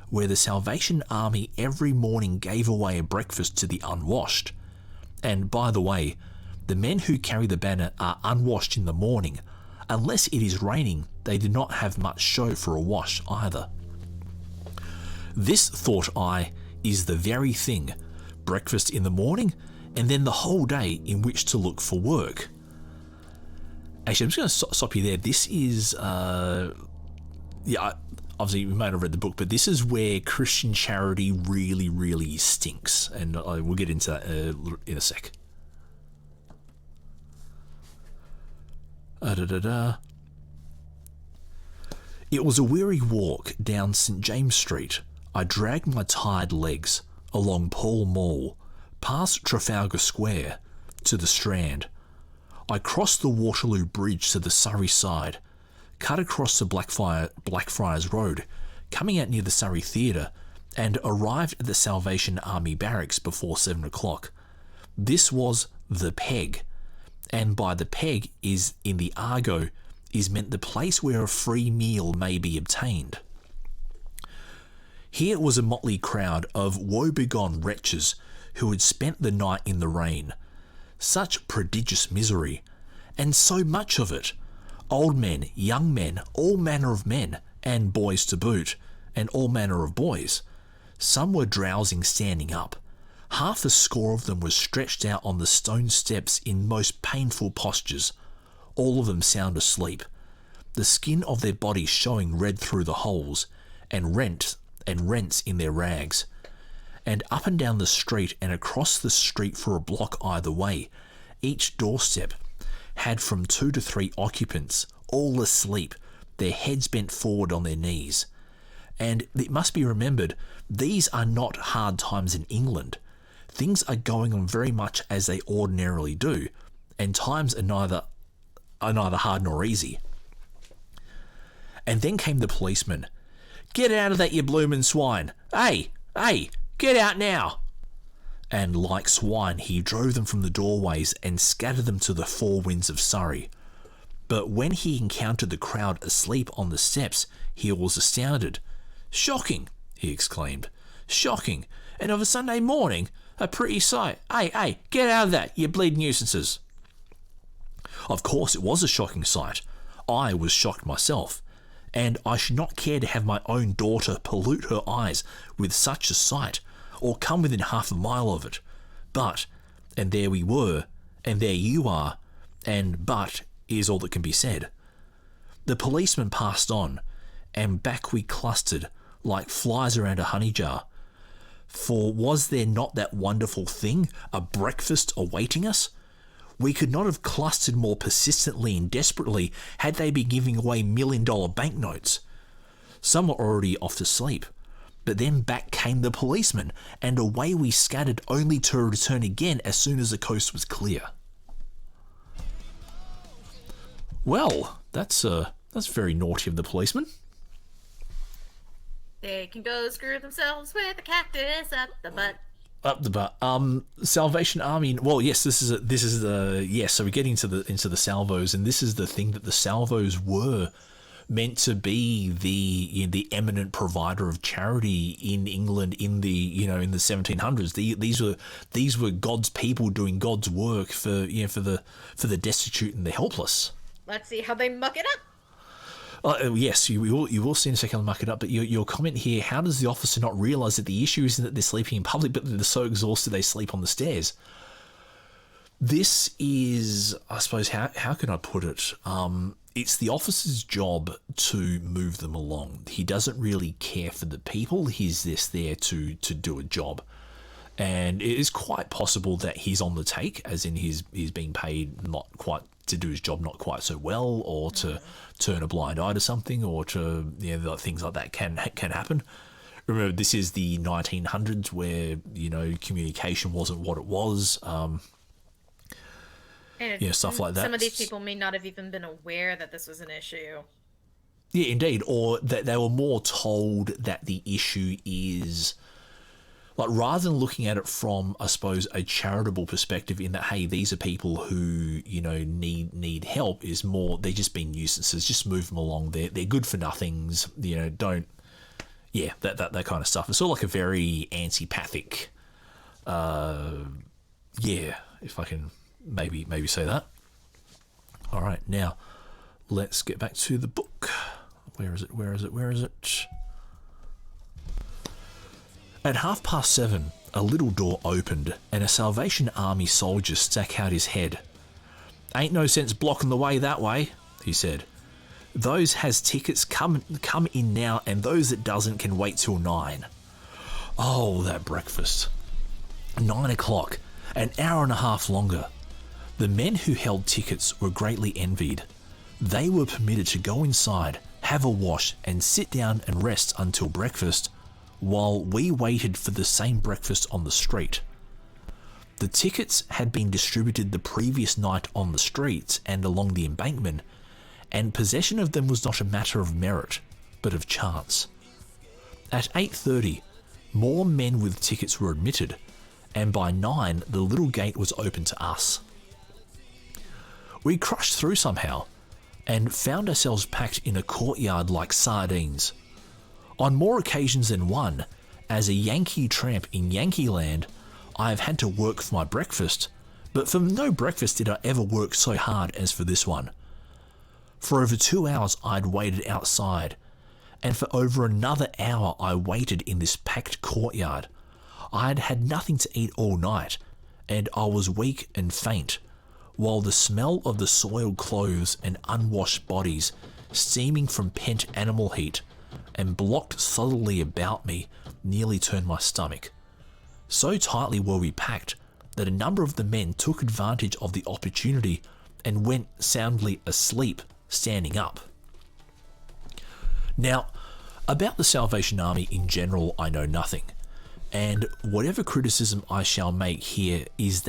where the Salvation Army every morning gave away a breakfast to the unwashed. And by the way, the men who carry the banner are unwashed in the morning. Unless it is raining, they do not have much show for a wash either. This, thought I, is the very thing. Breakfast in the morning, and then the whole day in which to look for work. Actually, I'm just going to stop you there. This is, obviously we might have read the book, but this is where Christian charity really, really stinks. And we'll get into that in a sec. It was a weary walk down St James Street. I dragged my tired legs along Pall Mall, past Trafalgar Square, to the Strand. I crossed the Waterloo Bridge to the Surrey side, cut across the Blackfriars Road, coming out near the Surrey Theatre, and arrived at the Salvation Army barracks before 7 o'clock. This was the Peg, and by the Peg is in the argot is meant the place where a free meal may be obtained. Here was a motley crowd of woebegone wretches who had spent the night in the rain. Such prodigious misery, and so much of it. Old men, young men, all manner of men, and boys to boot, and all manner of boys. Some were drowsing standing up. Half a score of them were stretched out on the stone steps in most painful postures, all of them sound asleep, the skin of their bodies showing red through the holes, and rents in their rags. And up and down the street and across the street for a block either way, each doorstep had from 2 to 3 occupants, all asleep, their heads bent forward on their knees. And it must be remembered, these are not hard times in England. Things are going on very much as they ordinarily do, and times are neither hard nor easy. And then came the policeman. "Get out of that, you bloomin' swine! Hey! Get out now!" And like swine, he drove them from the doorways and scattered them to the four winds of Surrey. But when he encountered the crowd asleep on the steps, he was astounded. "Shocking!" he exclaimed. "Shocking! And of a Sunday morning? A pretty sight! Hey, get out of that, you bleeding nuisances!" Of course it was a shocking sight. I was shocked myself, and I should not care to have my own daughter pollute her eyes with such a sight, or come within half a mile of it. But, and there we were, and there you are, and but is all that can be said. The policeman passed on, and back we clustered, like flies around a honey jar. For was there not that wonderful thing, a breakfast awaiting us? We could not have clustered more persistently and desperately had they been giving away $1,000,000 banknotes. Some were already off to sleep, but then back came the policeman, and away we scattered, only to return again as soon as the coast was clear. Well, that's very naughty of the policeman. They can go screw themselves with a cactus up the butt. Up the butt. Salvation Army. Well, yes, this is yes. So we get into the salvos, and this is the thing that the salvos were meant to be the eminent provider of charity in England in the 1700s. These were God's people doing God's work for the destitute and the helpless. Let's see how they muck it up. Yes, you will see in a second I'll muck it up, but your comment here, how does the officer not realise that the issue isn't that they're sleeping in public, but that they're so exhausted they sleep on the stairs? This is, I suppose, how can I put it? It's the officer's job to move them along. He doesn't really care for the people, he's just there to do a job. And it is quite possible that he's on the take, as in he's being paid not quite to do his job not quite so well, or to turn a blind eye to something, or to things like that can happen. Remember, this is the 1900s where communication wasn't what it was. Stuff like that. Some of these people may not have even been aware that this was an issue. Yeah, indeed, or that they were more told that the issue is Like, rather than looking at it from, I suppose, a charitable perspective in that, hey, these are people who, you know, need help, is more, they're just being nuisances, just move them along. They're good for nothings, you know, don't, yeah, that kind of stuff. It's sort of like a very antipathic, yeah, if I can maybe say that. All right, now let's get back to the book. Where is it? At 7:30, a little door opened and a Salvation Army soldier stuck out his head. "Ain't no sense blocking the way that way," he said. "Those has tickets come in now, and those that doesn't can wait till 9. Oh, that breakfast. 9 o'clock, an hour and a half longer. The men who held tickets were greatly envied. They were permitted to go inside, have a wash, and sit down and rest until breakfast, while we waited for the same breakfast on the street. The tickets had been distributed the previous night on the streets and along the embankment, and possession of them was not a matter of merit, but of chance. At 8:30, more men with tickets were admitted, and by 9 the little gate was open to us. We crushed through somehow, and found ourselves packed in a courtyard like sardines. On more occasions than one, as a Yankee tramp in Yankee land, I have had to work for my breakfast, but for no breakfast did I ever work so hard as for this one. For over 2 hours I'd waited outside, and for over another hour I waited in this packed courtyard. I had had nothing to eat all night, and I was weak and faint, while the smell of the soiled clothes and unwashed bodies, steaming from pent animal heat, and blocked solidly about me, nearly turned my stomach. So tightly were we packed that a number of the men took advantage of the opportunity and went soundly asleep, standing up. Now, about the Salvation Army in general I know nothing, and whatever criticism I shall make here is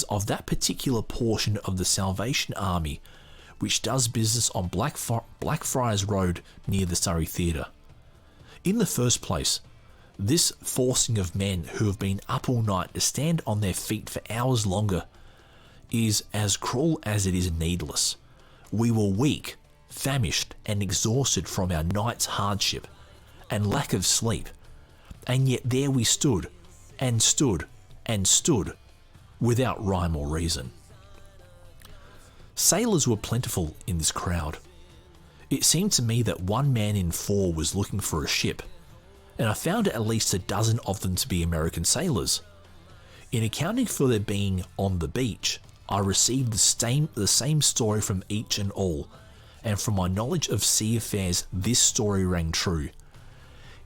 of that particular portion of the Salvation Army which does business on Blackfriars Road near the Surrey Theatre. In the first place, this forcing of men who have been up all night to stand on their feet for hours longer is as cruel as it is needless. We were weak, famished, and exhausted from our night's hardship and lack of sleep, and yet there we stood, and stood, and stood, without rhyme or reason. Sailors were plentiful in this crowd. It seemed to me that 1 man in 4 was looking for a ship, and I found at least a dozen of them to be American sailors. In accounting for their being on the beach, I received the same story from each and all, and from my knowledge of sea affairs this story rang true.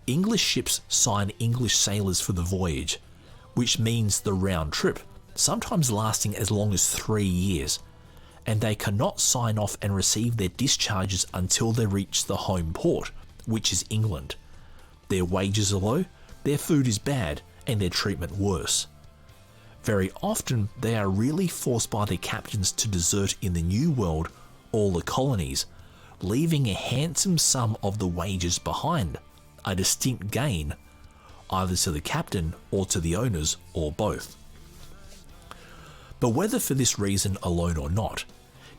English ships sign English sailors for the voyage, which means the round trip, sometimes lasting as long as 3 years, and they cannot sign off and receive their discharges until they reach the home port, which is England. Their wages are low, their food is bad, and their treatment worse. Very often they are really forced by their captains to desert in the New World or the colonies, leaving a handsome sum of the wages behind, a distinct gain, either to the captain or to the owners, or both. But whether for this reason alone or not,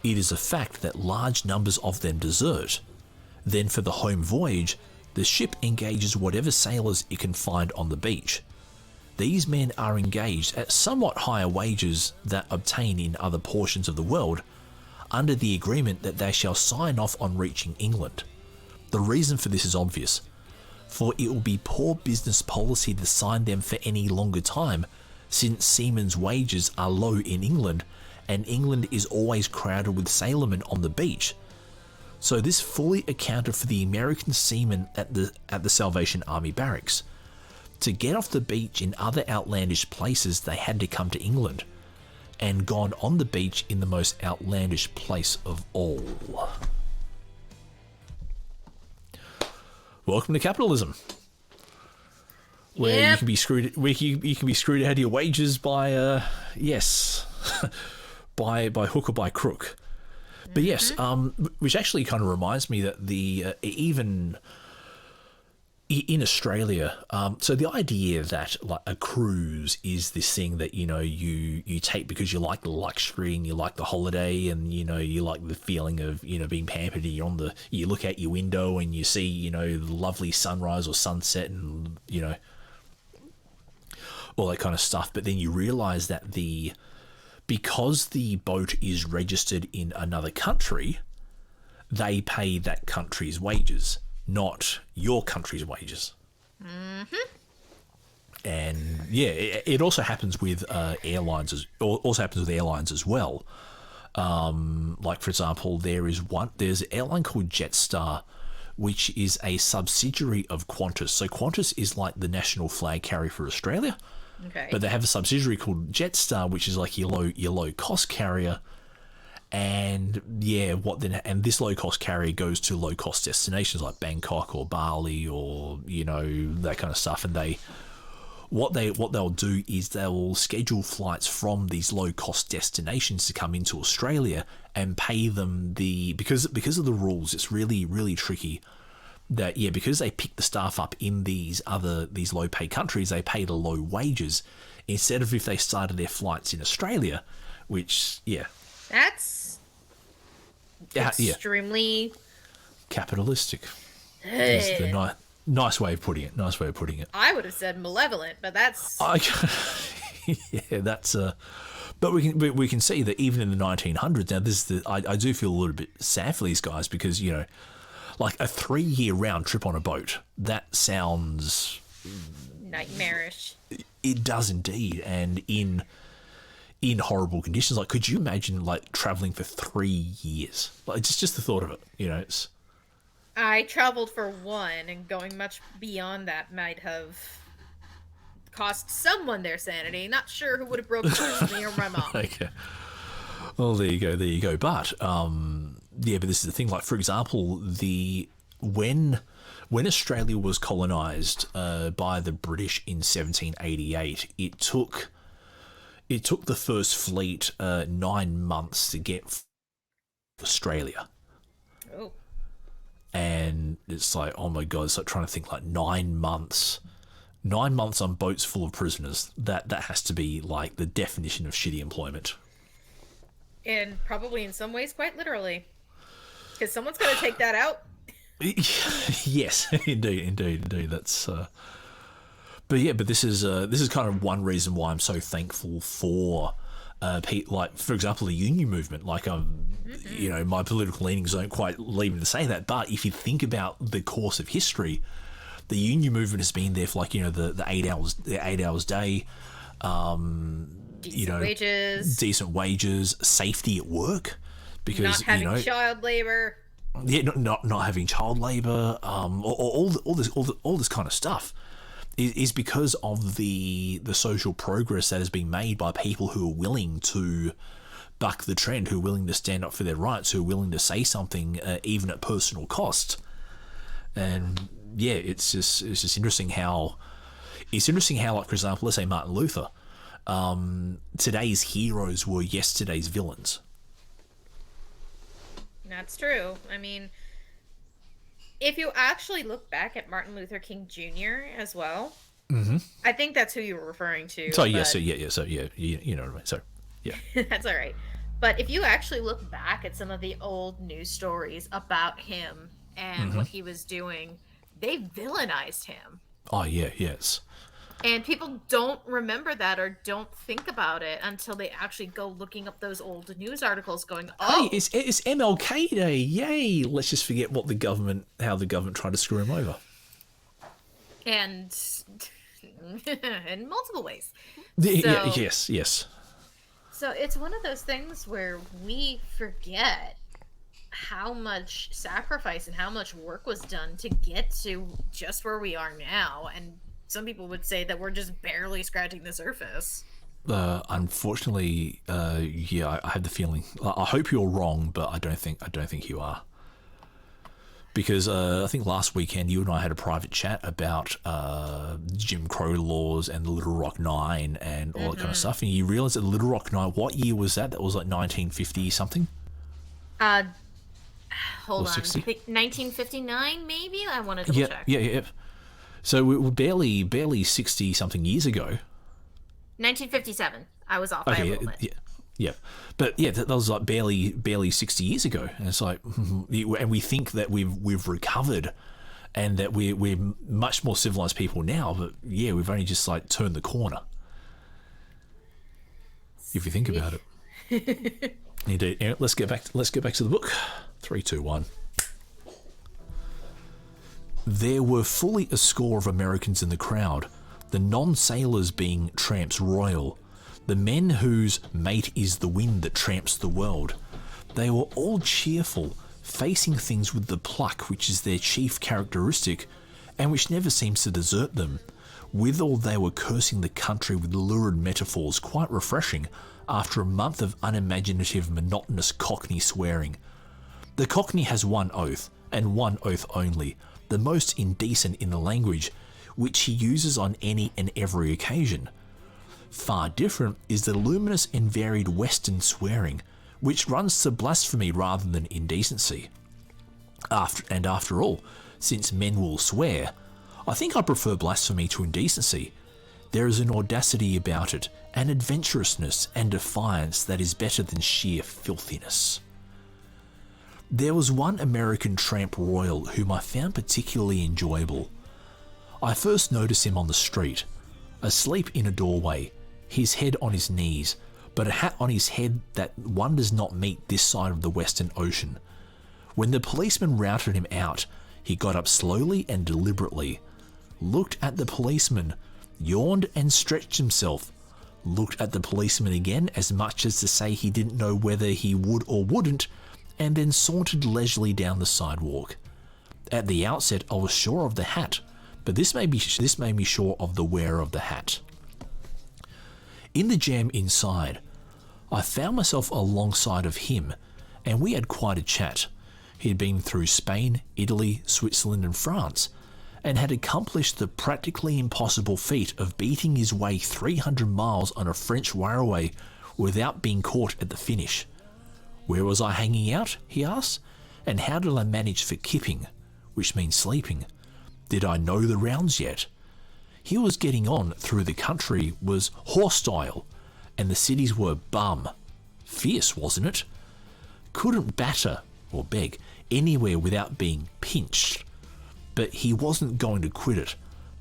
it is a fact that large numbers of them desert. Then for the home voyage, the ship engages whatever sailors it can find on the beach. These men are engaged at somewhat higher wages than obtained in other portions of the world, under the agreement that they shall sign off on reaching England. The reason for this is obvious, for it will be poor business policy to sign them for any longer time, since seamen's wages are low in England, and England is always crowded with sailormen on the beach. So this fully accounted for the American seamen at the Salvation Army barracks. To get off the beach in other outlandish places, they had to come to England, and gone on the beach in the most outlandish place of all. Welcome to capitalism, where you can be screwed. Where you can be screwed out of your wages by by hook or by crook. But yes, which actually kind of reminds me that the even in Australia, so the idea that like a cruise is this thing that you take because you like the luxury and you like the holiday and you like the feeling of being pampered. And you look out your window and you see the lovely sunrise or sunset and all that kind of stuff. But then you realise that because the boat is registered in another country, they pay that country's wages, not your country's wages. Mm-hmm. And yeah, it also happens with airlines. Also happens with airlines as well. Like for example, there's an airline called Jetstar, which is a subsidiary of Qantas. So Qantas is like the national flag carrier for Australia. Okay. But they have a subsidiary called Jetstar, which is like your low cost carrier. And yeah, and this low cost carrier goes to low cost destinations like Bangkok or Bali or that kind of stuff. And what they'll do is they'll schedule flights from these low cost destinations to come into Australia and pay them because of the rules. It's really, really tricky. That because they pick the staff up in these low paid countries, they pay the low wages instead of if they started their flights in Australia, which that's extremely capitalistic. Is the nice way of putting it. I would have said malevolent, but that's that's but we can see that even in the 1900s. Now this is I do feel a little bit sad for these guys because like a 3-year round trip on a boat, that sounds nightmarish. It does indeed. And in horrible conditions. Like, could you imagine like traveling for 3 years? Like, just the thought of it, it's. I traveled for one, and going much beyond that might have cost someone their sanity. Not sure who would have broken me or my mom. Okay. Well, there you go. But but this is the thing. Like, for example, when Australia was colonised by the British in 1788, it took the first fleet 9 months to get Australia. Oh. And it's like, oh my God, it's like trying to think like 9 months. 9 months on boats full of prisoners. That has to be like the definition of shitty employment. And probably in some ways quite literally. Because someone's got to take that out. Yes, indeed. That's. But this is kind of one reason why I'm so thankful for, like for example, the union movement. Like my political leanings don't quite lead me to say that, but if you think about the course of history, the union movement has been there for like the 8 hours day, decent wages, safety at work, because not having child labor. Yeah, not having child labor, all this kind of stuff is because of the social progress that has been made by people who are willing to buck the trend, who are willing to stand up for their rights, who are willing to say something even at personal cost. And yeah, it's just interesting how like for example, let's say Martin Luther, today's heroes were yesterday's villains. That's true. I mean, if you actually look back at Martin Luther King Jr. as well, mm-hmm. I think that's who you were referring to. So you know what I mean. So yeah, that's all right. But if you actually look back at some of the old news stories about him and mm-hmm. what he was doing, they villainized him. Oh yeah, yes. And people don't remember that or don't think about it until they actually go looking up those old news articles going, oh. Hey, it's MLK Day. Yay. Let's just forget how the government tried to screw him over. And in multiple ways. Yes. So it's one of those things where we forget how much sacrifice and how much work was done to get to just where we are now. And some people would say that we're just barely scratching the surface. Unfortunately, I have the feeling. I hope you're wrong, but I don't think you are. Because I think last weekend you and I had a private chat about Jim Crow laws and the Little Rock Nine and all that kind of stuff, and you realise that the Little Rock Nine. What year was that? That was like 1950 something. Hold on. 1959, maybe. I want to double check. Yeah. So we were barely 60-something years ago. 1957. I was off by a little bit. Yeah. But yeah, that was like barely 60 years ago. And it's like, and we think that we've recovered and that we're much more civilized people now. But yeah, we've only just like turned the corner. If you think about it. Indeed. Let's get back to the book. 3, 2, 1. There were fully a score of Americans in the crowd, the non-sailors being tramps royal, the men whose mate is the wind that tramps the world. They were all cheerful, facing things with the pluck which is their chief characteristic, and which never seems to desert them. Withal they were cursing the country with lurid metaphors quite refreshing after a month of unimaginative, monotonous Cockney swearing. The Cockney has one oath, and one oath only, the most indecent in the language, which he uses on any and every occasion. Far different is the luminous and varied Western swearing, which runs to blasphemy rather than indecency. After all, since men will swear, I think I prefer blasphemy to indecency. There is an audacity about it, an adventurousness and defiance that is better than sheer filthiness. There was one American tramp royal whom I found particularly enjoyable. I first noticed him on the street, asleep in a doorway, his head on his knees, but a hat on his head that one does not meet this side of the Western Ocean. When the policeman routed him out, he got up slowly and deliberately, looked at the policeman, yawned and stretched himself, looked at the policeman again as much as to say he didn't know whether he would or wouldn't, and then sauntered leisurely down the sidewalk. At the outset I was sure of the hat, but this made me sure of the wearer of the hat. In the jam inside, I found myself alongside of him, and we had quite a chat. He had been through Spain, Italy, Switzerland and France, and had accomplished the practically impossible feat of beating his way 300 miles on a French railway without being caught at the finish. Where was I hanging out, he asked, and how did I manage for kipping, which means sleeping? Did I know the rounds yet? He was getting on through the country was horse-style, and the cities were bum. Fierce, wasn't it? Couldn't batter, or beg, anywhere without being pinched. But he wasn't going to quit it.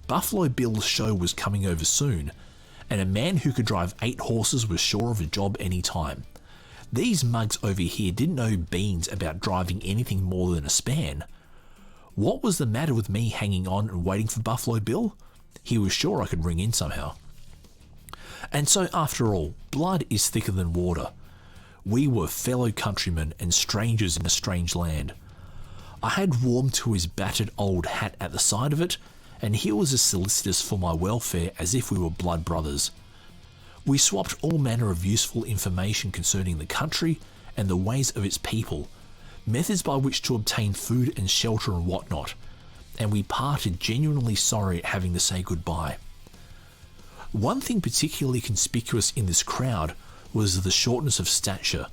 Buffalo Bill's show was coming over soon, and a man who could drive 8 horses was sure of a job any time. These mugs over here didn't know beans about driving anything more than a span. What was the matter with me hanging on and waiting for Buffalo Bill? He was sure I could ring in somehow. And so after all, blood is thicker than water. We were fellow countrymen and strangers in a strange land. I had warmed to his battered old hat at the sight of it, and he was as solicitous for my welfare as if we were blood brothers. We swapped all manner of useful information concerning the country and the ways of its people, methods by which to obtain food and shelter and whatnot, and we parted genuinely sorry at having to say goodbye. One thing particularly conspicuous in this crowd was the shortness of stature.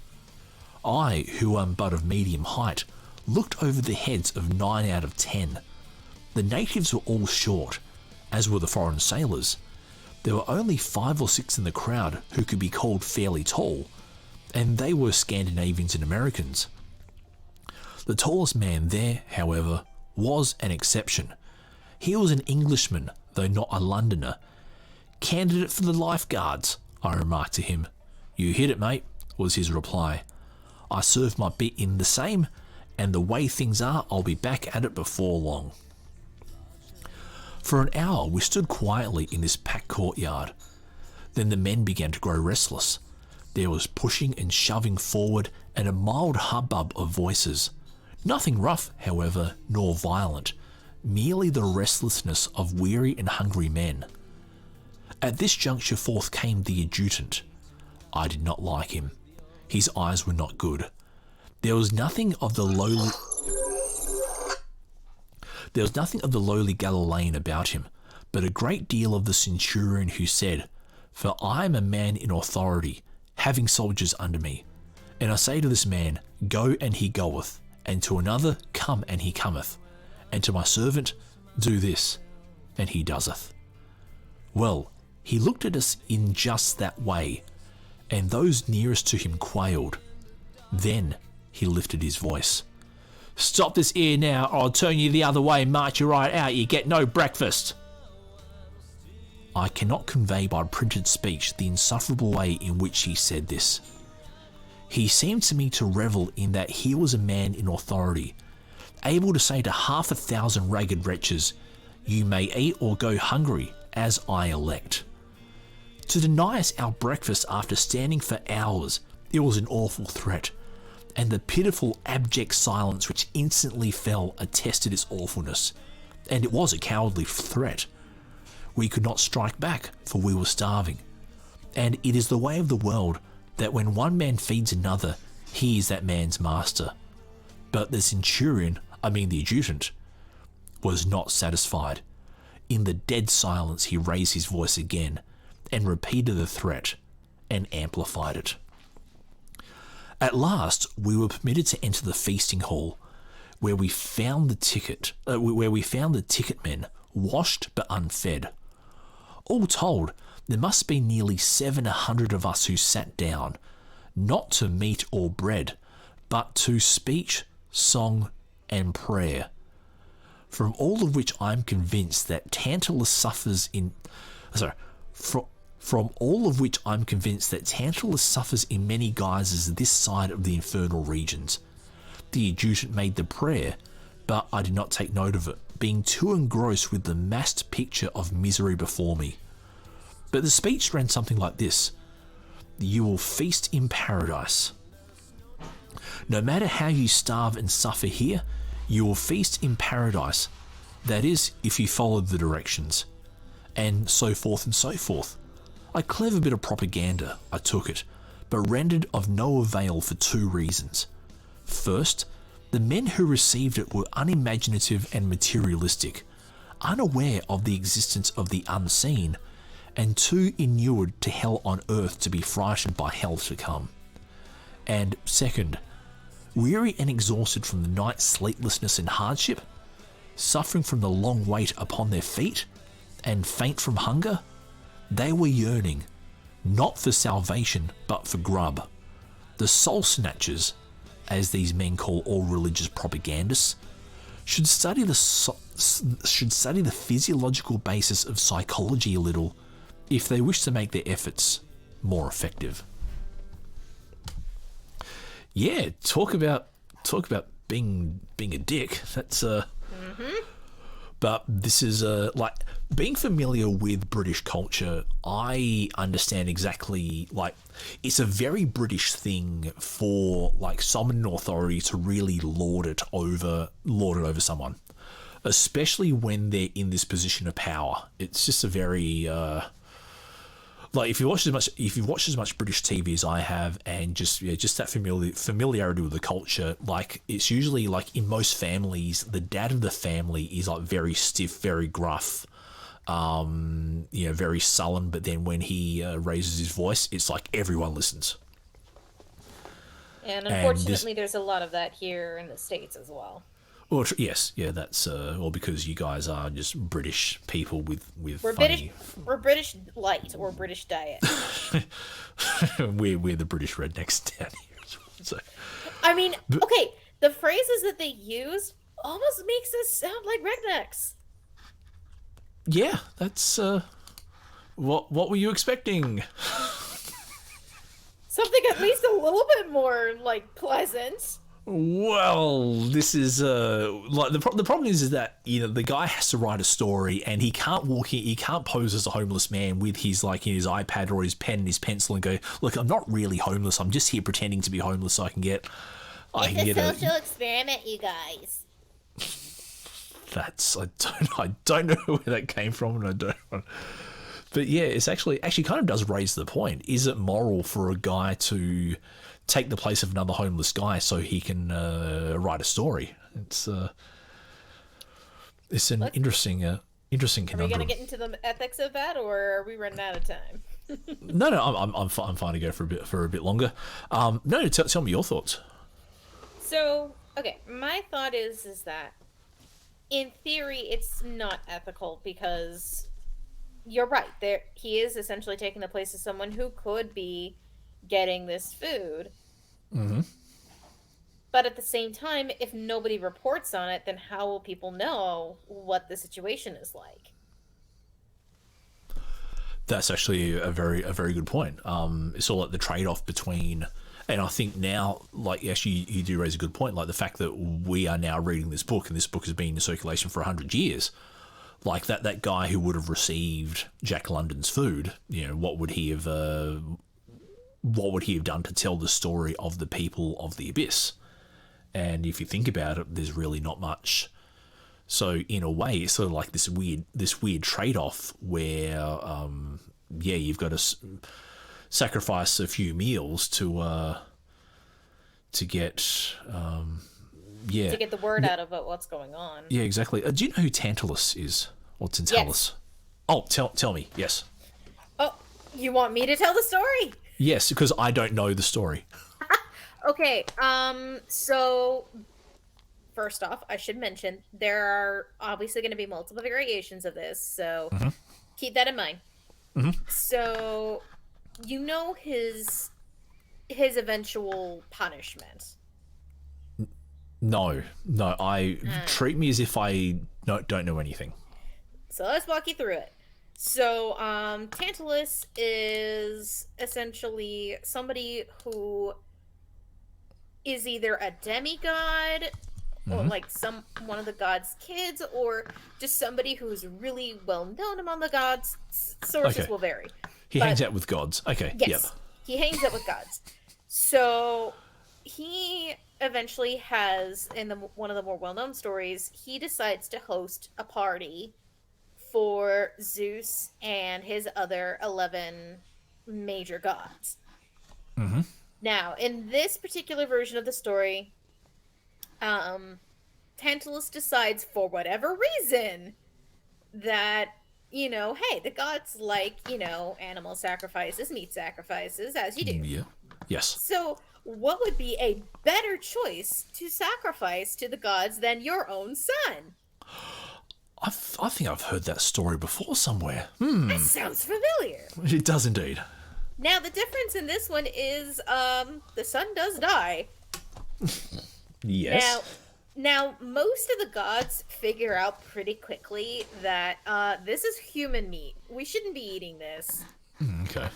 I, who am but of medium height, looked over the heads of 9 out of 10. The natives were all short, as were the foreign sailors. There were only 5 or 6 in the crowd who could be called fairly tall, and they were Scandinavians and Americans. The tallest man there, however, was an exception. He was an Englishman, though not a Londoner. "Candidate for the Lifeguards," I remarked to him. "You hit it, mate," was his reply. "I served my bit in the same, and the way things are, I'll be back at it before long." For an hour we stood quietly in this packed courtyard. Then the men began to grow restless. There was pushing and shoving forward and a mild hubbub of voices. Nothing rough, however, nor violent, merely the restlessness of weary and hungry men. At this juncture forth came the adjutant. I did not like him. His eyes were not good. There was nothing of the lowly Galilean about him, but a great deal of the centurion who said, "For I am a man in authority, having soldiers under me. And I say to this man, Go, and he goeth, and to another, Come, and he cometh, and to my servant, Do this." and he doeseth. Well, he looked at us in just that way, and those nearest to him quailed. Then he lifted his voice. Stop this here now, or I'll turn you the other way and march you right out. You get no breakfast. I cannot convey by printed speech the insufferable way in which he said this. He seemed to me to revel in that he was a man in authority, able to say to 500,000 ragged wretches, you may eat or go hungry, as I elect. To deny us our breakfast after standing for hours, it was an awful threat, and the pitiful abject silence which instantly fell attested its awfulness, and it was a cowardly threat. We could not strike back, for we were starving, and it is the way of the world that when one man feeds another, he is that man's master. But the centurion, the adjutant, was not satisfied. In the dead silence he raised his voice again, and repeated the threat, and amplified it. At last we were permitted to enter the feasting hall, where we found the ticket men washed but unfed. All told, there must be nearly 700 of us who sat down, not to meat or bread, but to speech, song, and prayer. From all of which I am convinced that Tantalus suffers in many guises this side of the infernal regions. The adjutant made the prayer, but I did not take note of it, being too engrossed with the massed picture of misery before me. But the speech ran something like this. You will feast in paradise. No matter how you starve and suffer here, you will feast in paradise. That is, if you follow the directions. And so forth and so forth. A clever bit of propaganda, I took it, but rendered of no avail for two reasons. First, the men who received it were unimaginative and materialistic, unaware of the existence of the unseen, and too inured to hell on earth to be frightened by hell to come. And second, weary and exhausted from the night's sleeplessness and hardship, suffering from the long wait upon their feet, and faint from hunger, they were yearning, not for salvation, but for grub. The soul snatchers, as these men call all religious propagandists, should study the physiological basis of psychology a little, if they wish to make their efforts more effective. Yeah, talk about being a dick. That's But this is like being familiar with British culture. I understand exactly, like, it's a very British thing for like someone in authority to really lord it over someone, especially when they're in this position of power. It's just a very like if you watch as much British TV as I have, and just that familiarity with the culture, like it's usually like in most families, the dad of the family is like very stiff, very gruff, very sullen. But then when he raises his voice, it's like everyone listens. And unfortunately, there's a lot of that here in the States as well. Well, yes, yeah, that's because you guys are just British people with we're funny. We're British light or British diet. we're the British rednecks down here. So, okay, the phrases that they use almost makes us sound like rednecks. Yeah, that's what were you expecting? Something at least a little bit more like pleasant. Well, this is like the problem is that the guy has to write a story, and he can't pose as a homeless man with his his iPad or his pen and his pencil and go, look, I'm not really homeless, I'm just here pretending to be homeless so I can get It's a social experiment, you guys. That's I don't know where that came from, and I don't. But yeah, it's actually kind of does raise the point. Is it moral for a guy to take the place of another homeless guy so he can write a story? It's an interesting conundrum. Are we going to get into the ethics of that, or are we running out of time? No, I'm fine to go for a bit longer. No, tell me your thoughts. So, okay, my thought is that in theory, it's not ethical because you're right. There, he is essentially taking the place of someone who could be getting this food. Mm-hmm. But at the same time, if nobody reports on it, then how will people know what the situation is like? That's actually a very good point. It's all like the trade off between, and I think now, like actually, you do raise a good point. Like the fact that we are now reading this book, and this book has been in circulation for 100 years. Like that guy who would have received Jack London's food, you know, what would he have done to tell the story of the people of the Abyss? And if you think about it, there's really not much. So in a way, it's sort of like this weird trade-off where, you've got to sacrifice a few meals to get, To get the word out about what's going on. Yeah, exactly. Do you know who Tantalus is? What's in Tantalus? Oh, tell me. Yes. Oh, you want me to tell the story? Yes, because I don't know the story. Okay, so first off, I should mention there are obviously going to be multiple variations of this, so keep that in mind. So, you know his eventual punishment. No. Treat me as if I don't know anything. So let's walk you through it. So, Tantalus is essentially somebody who is either a demigod or like one of the gods' kids, or just somebody who's really well known among the gods. Sources will vary. He hangs out with gods. Okay. Yes, Yep. he hangs out with gods. So he eventually has, in one of the more well-known stories, he decides to host a party for Zeus and his other 11 major gods. Now, in this particular version of the story, Tantalus decides, for whatever reason, that, hey, the gods like, animal sacrifices, meat sacrifices, as you do. Yeah. Yes. So, what would be a better choice to sacrifice to the gods than your own son? I think I've heard that story before somewhere. That sounds familiar. It does indeed. Now, the difference in this one is, the son does die. Yes. Now, most of the gods figure out pretty quickly that, this is human meat. We shouldn't be eating this. Okay.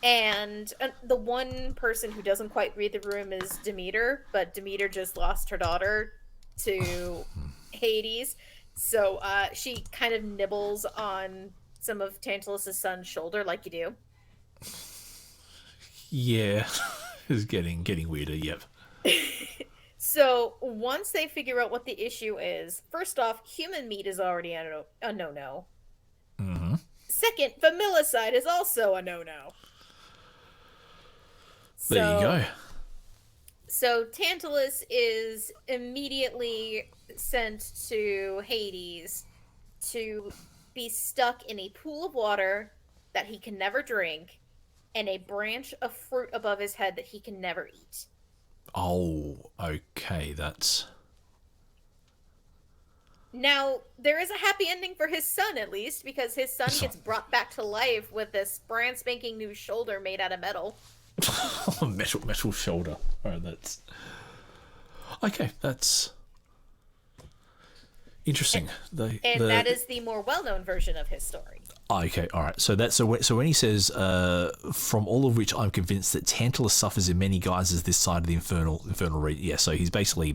And the one person who doesn't quite read the room is Demeter, but Demeter just lost her daughter to Hades. So, she kind of nibbles on some of Tantalus' son's shoulder like you do. Yeah. It's getting weirder, yep. So, once they figure out what the issue is, first off, human meat is already a no-no. Second, familicide is also a no-no. There you go. So, Tantalus is immediately sent to Hades to be stuck in a pool of water that he can never drink and a branch of fruit above his head that he can never eat. Oh, okay, that's... Now, there is a happy ending for his son, at least, because his son gets brought back to life with this brand spanking new shoulder made out of metal. metal shoulder. Alright, that's... Okay, that's... interesting. That is the more well-known version of his story. Okay, all right. So when he says, "From all of which I'm convinced that Tantalus suffers in many guises this side of the infernal region." Yeah, so he's basically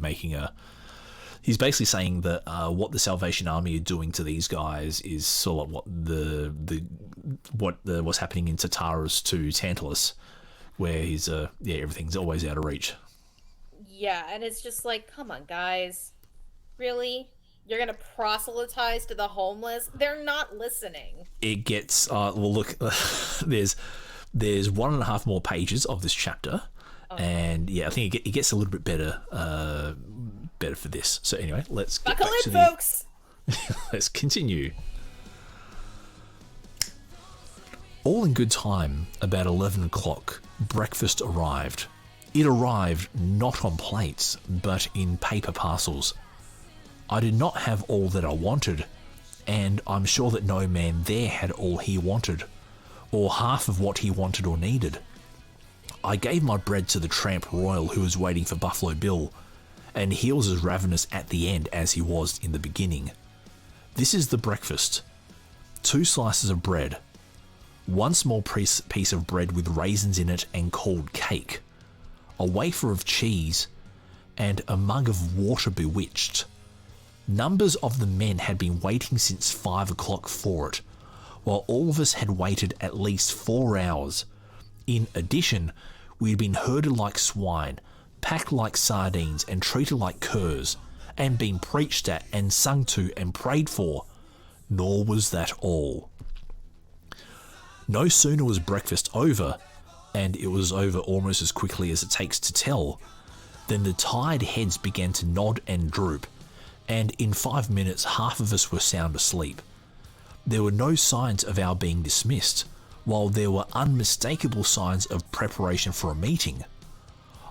saying that what the Salvation Army are doing to these guys is sort of what what's happening in Tartarus to Tantalus, where he's everything's always out of reach. Yeah, and it's just like, come on, guys, really? You're going to proselytize to the homeless? They're not listening. It gets... well, look, there's 1.5 more pages of this chapter. And, yeah, I think it gets a little bit better for this. So, anyway, let's get Buckle back in, to folks! Let's continue. All in good time, about 11 o'clock, breakfast arrived. It arrived not on plates, but in paper parcels. I did not have all that I wanted, and I'm sure that no man there had all he wanted, or half of what he wanted or needed. I gave my bread to the tramp royal who was waiting for Buffalo Bill, and he was as ravenous at the end as he was in the beginning. This is the breakfast. 2 slices of bread, 1 small piece of bread with raisins in it and called cake, a wafer of cheese, and a mug of water bewitched. Numbers of the men had been waiting since 5 o'clock for it, while all of us had waited at least 4 hours. In addition, we had been herded like swine, packed like sardines and treated like curs, and been preached at and sung to and prayed for. Nor was that all. No sooner was breakfast over, and it was over almost as quickly as it takes to tell, than the tired heads began to nod and droop, and in 5 minutes half of us were sound asleep. There were no signs of our being dismissed, while there were unmistakable signs of preparation for a meeting.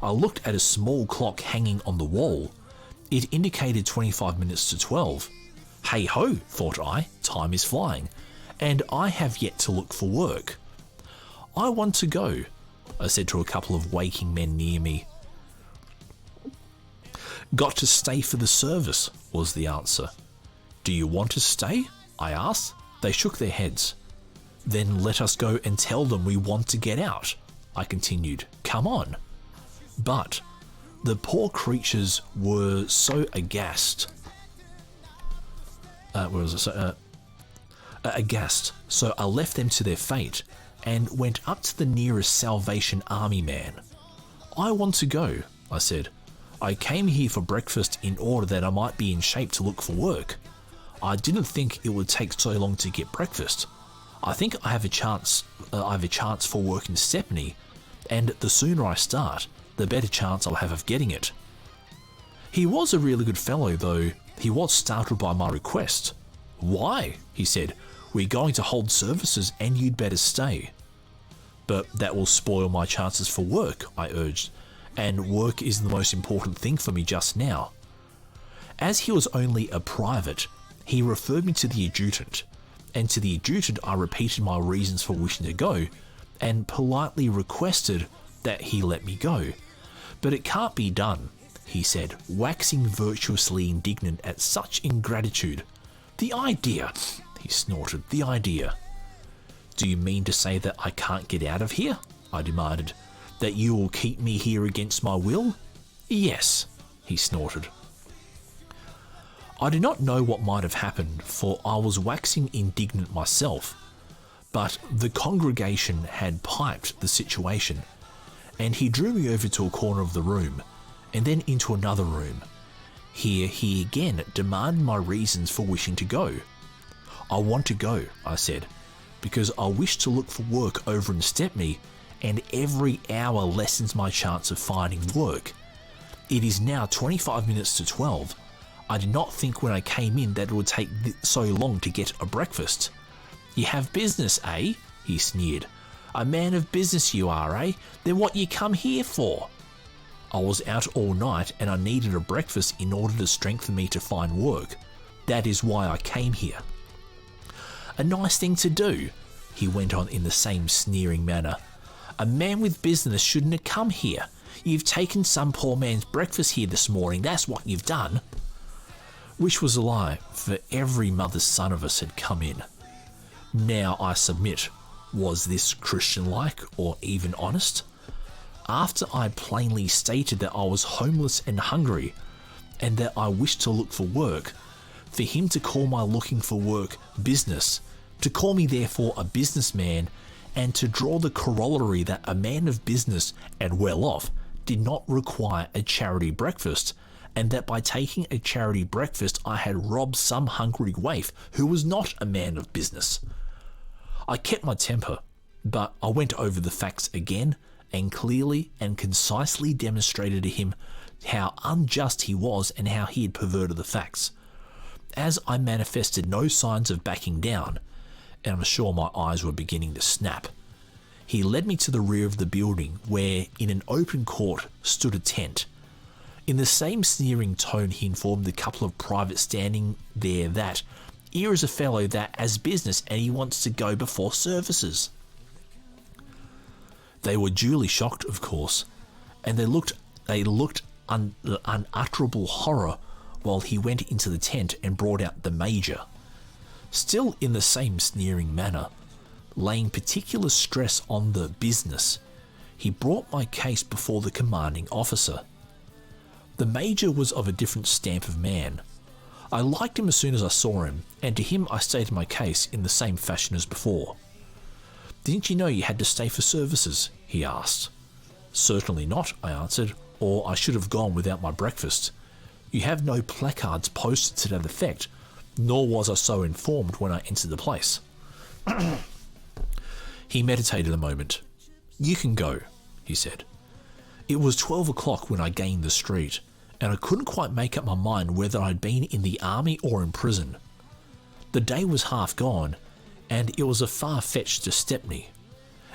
I looked at a small clock hanging on the wall. It indicated 25 minutes to 12. Hey ho, thought I, time is flying, and I have yet to look for work. I want to go, I said to a couple of waking men near me. Got to stay for the service, was the answer. Do you want to stay? I asked. They shook their heads. Then let us go and tell them we want to get out, I continued. Come on. But the poor creatures were so aghast. Aghast, so I left them to their fate and went up to the nearest Salvation Army man. I want to go, I said. I came here for breakfast in order that I might be in shape to look for work. I didn't think it would take so long to get breakfast. I think I have a chance for work in Stepney, and the sooner I start, the better chance I'll have of getting it. He was a really good fellow, though he was startled by my request. Why? He said. We're going to hold services and you'd better stay. But that will spoil my chances for work, I urged, and work is the most important thing for me just now. As he was only a private, he referred me to the adjutant, and to the adjutant I repeated my reasons for wishing to go, and politely requested that he let me go. But it can't be done, he said, waxing virtuously indignant at such ingratitude. The idea, he snorted, the idea. Do you mean to say that I can't get out of here? I demanded. That you will keep me here against my will? Yes, he snorted. I do not know what might have happened, for I was waxing indignant myself, but the congregation had piped the situation, and he drew me over to a corner of the room, and then into another room. Here he again demanded my reasons for wishing to go. I want to go, I said, because I wish to look for work over in Stepney, and every hour lessens my chance of finding work. It is now 25 minutes to 12. I did not think when I came in that it would take so long to get a breakfast. You have business, eh? He sneered. A man of business you are, eh? Then what you come here for? I was out all night and I needed a breakfast in order to strengthen me to find work. That is why I came here. A nice thing to do, he went on in the same sneering manner. A man with business shouldn't have come here. You've taken some poor man's breakfast here this morning, that's what you've done. Which was a lie, for every mother's son of us had come in. Now I submit, was this Christian-like or even honest? After I plainly stated that I was homeless and hungry, and that I wished to look for work, for him to call my looking for work business, to call me therefore a businessman, and to draw the corollary that a man of business and well off did not require a charity breakfast, and that by taking a charity breakfast I had robbed some hungry waif who was not a man of business. I kept my temper, but I went over the facts again and clearly and concisely demonstrated to him how unjust he was and how he had perverted the facts. As I manifested no signs of backing down, and I'm sure my eyes were beginning to snap, he led me to the rear of the building where, in an open court, stood a tent. In the same sneering tone, he informed the couple of privates standing there that here is a fellow that has business and he wants to go before services. They were duly shocked, of course, and they looked unutterable horror while he went into the tent and brought out the major. Still in the same sneering manner, laying particular stress on the business, he brought my case before the commanding officer. The major was of a different stamp of man. I liked him as soon as I saw him, and to him I stated my case in the same fashion as before. Didn't you know you had to stay for services? He asked. Certainly not, I answered, or I should have gone without my breakfast. You have no placards posted to that effect, nor was I so informed when I entered the place. He meditated a moment. You can go, he said. It was 12 o'clock when I gained the street, and I couldn't quite make up my mind whether I'd been in the army or in prison. The day was half gone, and it was a far-fetch to Stepney.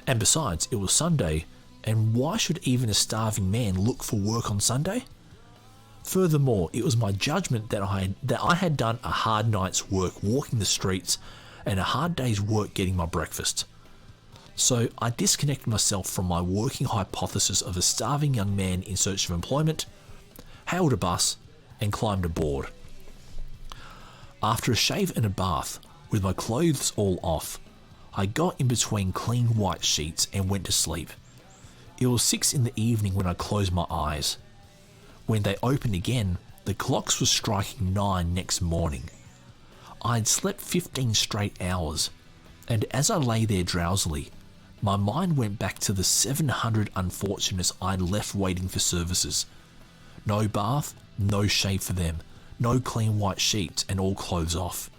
And besides, it was Sunday, and why should even a starving man look for work on Sunday? Furthermore, it was my judgment that I had done a hard night's work walking the streets and a hard day's work getting my breakfast. So I disconnected myself from my working hypothesis of a starving young man in search of employment, hailed a bus, and climbed aboard. After a shave and a bath, with my clothes all off, I got in between clean white sheets and went to sleep. It was 6 in the evening when I closed my eyes. When they opened again, the clocks were striking 9 next morning. I had slept 15 straight hours, and as I lay there drowsily, my mind went back to the 700 unfortunates I'd left waiting for services. No bath, no shave for them, no clean white sheets and all clothes off,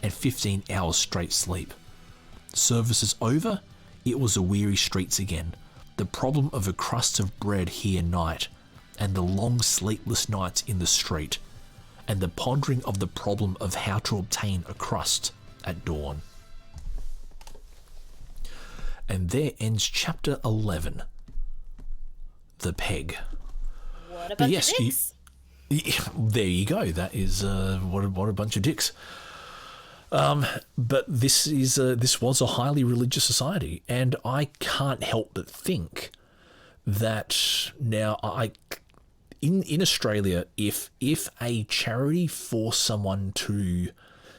and 15 hours straight sleep. Services over, it was the weary streets again, the problem of a crust of bread here night, and the long sleepless nights in the street, and the pondering of the problem of how to obtain a crust at dawn. And there ends chapter 11. The Peg. What about the dicks? There you go. That is what a bunch of dicks. But this was a highly religious society, and I can't help but think that now in Australia, if a charity forced someone to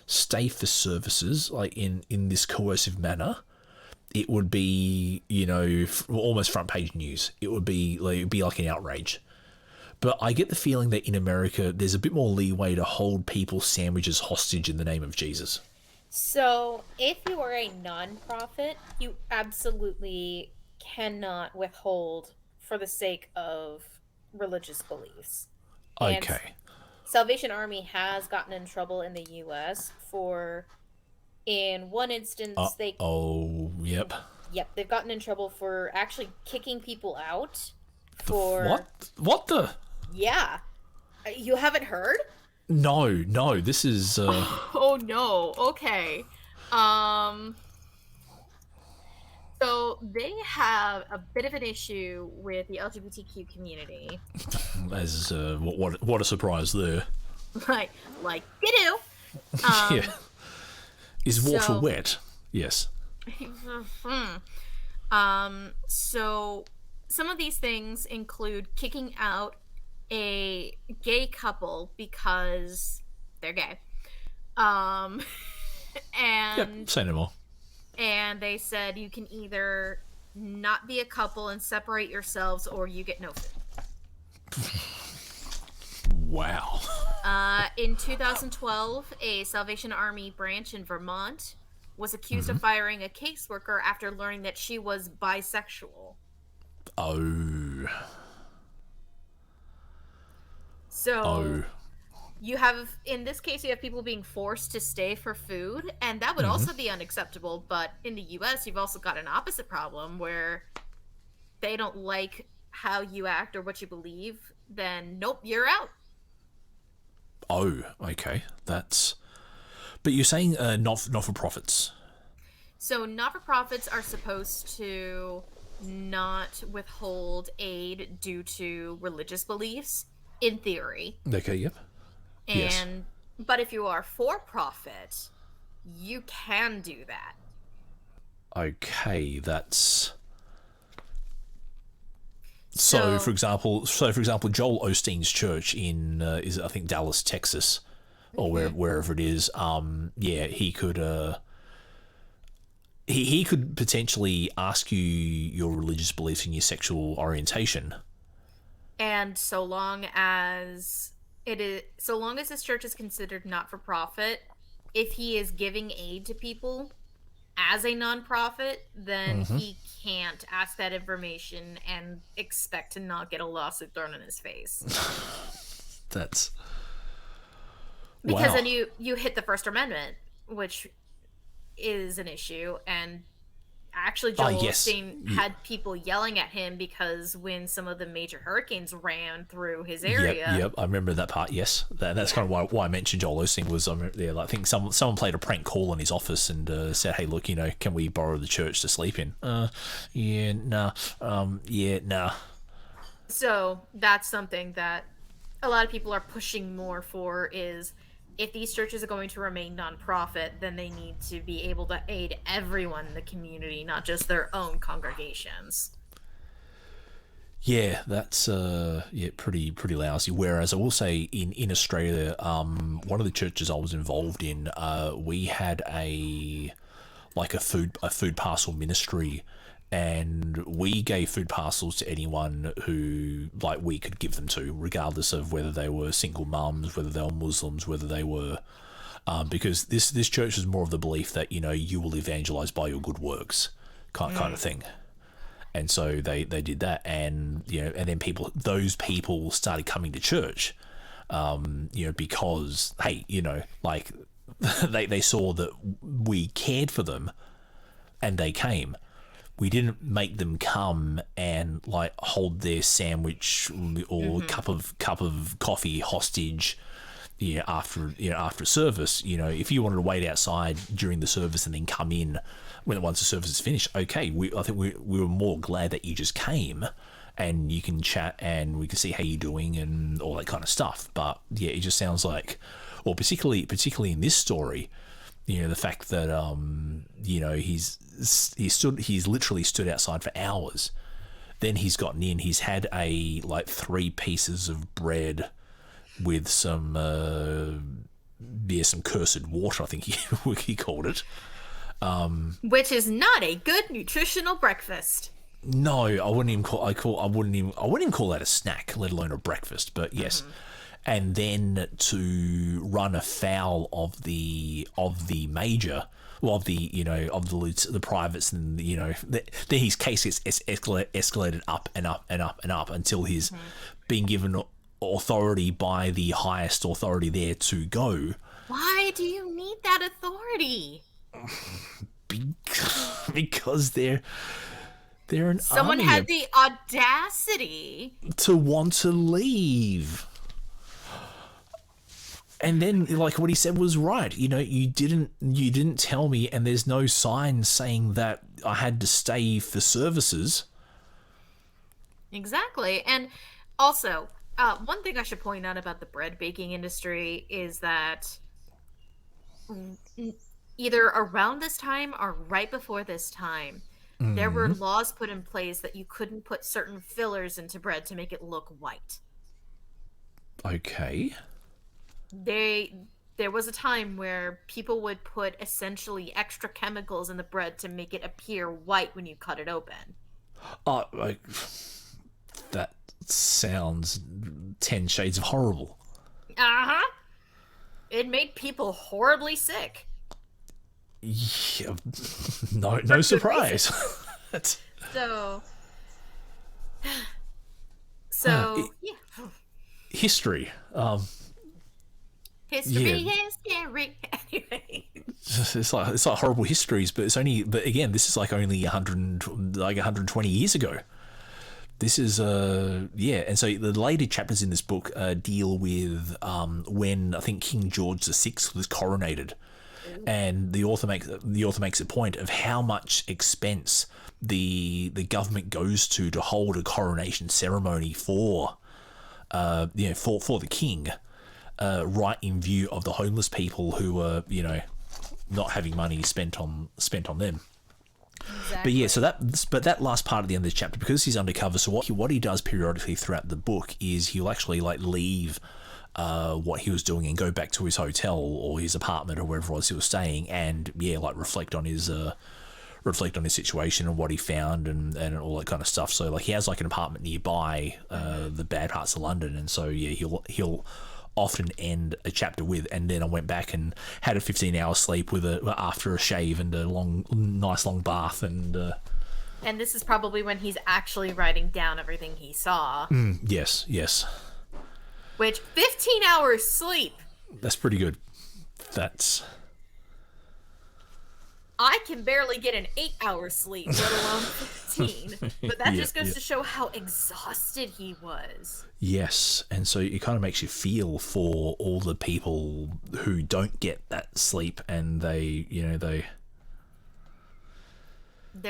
stay for services like in this coercive manner, it would be, almost front page news. It would be like an outrage. But I get the feeling that in America, there's a bit more leeway to hold people's sandwiches hostage in the name of Jesus. So, if you are a non-profit, you absolutely cannot withhold for the sake of religious beliefs. And Okay. Salvation Army has gotten in trouble in the U.S. for, in one instance, Yep. Yep, they've gotten in trouble for actually kicking people out for... What the? Yeah. You haven't heard? No, this is... Oh no. Okay. So they have a bit of an issue with the LGBTQ community. As what a surprise there. like you do. Yeah. Is water so- wet? Yes. So some of these things include kicking out a gay couple because they're gay. And Yep, say no more. and they said you can either not be a couple and separate yourselves or you get no food. Wow. In 2012, a Salvation Army branch in Vermont was accused of firing a caseworker after learning that she was bisexual. Oh. So you have, in this case, you have people being forced to stay for food, and that would also be unacceptable. But in the US, you've also got an opposite problem where they don't like how you act or what you believe, then nope, you're out. Oh, okay. That's... But you're saying not for profits. So not-for-profits are supposed to not withhold aid due to religious beliefs. in theory. Okay, yep. Yes. And but if you are for profit, you can do that. Okay, that's... So, for example, Joel Osteen's church in is it, I think, Dallas, Texas, or wherever it is. Yeah, he could he could potentially ask you your religious beliefs and your sexual orientation. And so long as this church is considered not for profit, if he is giving aid to people as a nonprofit, then he can't ask that information and expect to not get a lawsuit thrown in his face. That's... Because wow. then you hit the First Amendment, which is an issue. And actually, Joel yes. Osteen had people yelling at him because when some of the major hurricanes ran through his area. Yep, I remember that part. Yes, that's kind of why I mentioned Joel Osteen was I think someone played a prank call in his office and said, "Hey, look, can we borrow the church to sleep in?" Yeah, nah. Yeah, nah. So that's something that a lot of people are pushing more for is if these churches are going to remain nonprofit, then they need to be able to aid everyone in the community, not just their own congregations. Yeah, that's pretty lousy. Whereas I will say in Australia, one of the churches I was involved in, we had a food parcel ministry, and we gave food parcels to anyone who we could give them to, regardless of whether they were single mums, whether they were Muslims, whether they were because this church is more of the belief that you will evangelize by your good works, kind of thing. And so they did that, and and then those people started coming to church, because hey, they saw that we cared for them, and they came. We didn't make them come and hold their sandwich or cup of coffee hostage, after service. If you wanted to wait outside during the service and then come in once the service is finished, okay. I think we were more glad that you just came, and you can chat and we can see how you're doing and all that kind of stuff. But yeah, it just sounds like, or particularly in this story, the fact that he's literally stood outside for hours. Then he's gotten in. He's had 3 pieces of bread with some cursed water, I think he called it. Which is not a good nutritional breakfast. No, I wouldn't even call that a snack, let alone a breakfast. But yes, and then to run afoul of the major, well, of the privates, and then his case gets escalated up and up and up and up until he's being given authority by the highest authority there to go. Why do you need that authority? Because they're an Someone army had the audacity to want to leave. And then, what he said was right. You didn't tell me, and there's no sign saying that I had to stay for services. Exactly. And also, one thing I should point out about the bread baking industry is that either around this time or right before this time, there were laws put in place that you couldn't put certain fillers into bread to make it look white. Okay. There was a time where people would put essentially extra chemicals in the bread to make it appear white when you cut it open. That sounds 10 shades of horrible. Uh-huh. It made people horribly sick. Yeah, no surprise. So yeah. History. History. Anyway. It's like horrible histories, but again, this is only 120 years ago. This is and so the later chapters in this book deal with when I think King George VI was coronated, and the author makes a point of how much expense the government goes to hold a coronation ceremony for for the king, right in view of the homeless people who were, not having money spent on them. Exactly. But yeah, so that last part at the end of this chapter, because he's undercover, so what he does periodically throughout the book is he'll actually leave what he was doing and go back to his hotel or his apartment or wherever it was he was staying, and reflect on his situation and what he found and all that kind of stuff. So he has an apartment nearby the bad parts of London, and so he'll often end a chapter with, and then I went back and had a 15-hour sleep after a shave and a nice long bath, and this is probably when he's actually writing down everything he saw. Yes. Which 15 hours sleep. That's pretty good. I can barely get an 8-hour sleep, let alone 15. But that just goes to show how exhausted he was. Yes, and so it kind of makes you feel for all the people who don't get that sleep, and they're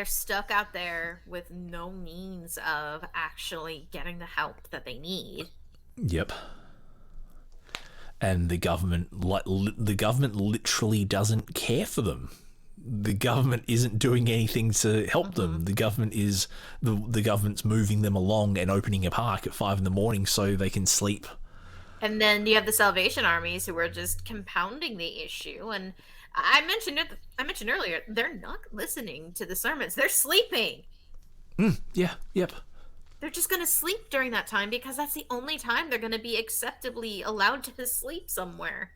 stuck out there with no means of actually getting the help that they need. Yep. And the government literally doesn't care for them. The government isn't doing anything to help them. The government is the government's moving them along and opening a park at 5 a.m. so they can sleep. And then you have the Salvation Armies who are just compounding the issue. And I mentioned earlier, they're not listening to the sermons. They're sleeping. Yeah. Yep. They're just going to sleep during that time because that's the only time they're going to be acceptably allowed to sleep somewhere.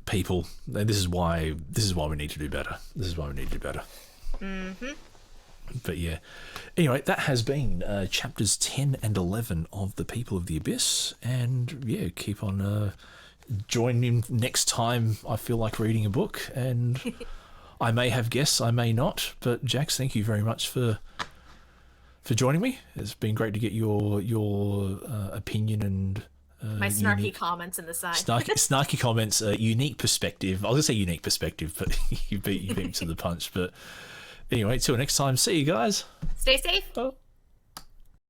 People, this is why we need to do better. But yeah, anyway, that has been chapters 10 and 11 of The People of the Abyss, and keep on joining in next time I feel like reading a book, and I may have guests, I may not, but Jax, thank you very much for joining me. It's been great to get your opinion and my snarky comments in the side. Snarky comments, unique perspective. I was going to say unique perspective, but you beat me to the punch. But anyway, till next time, see you guys. Stay safe. Oh.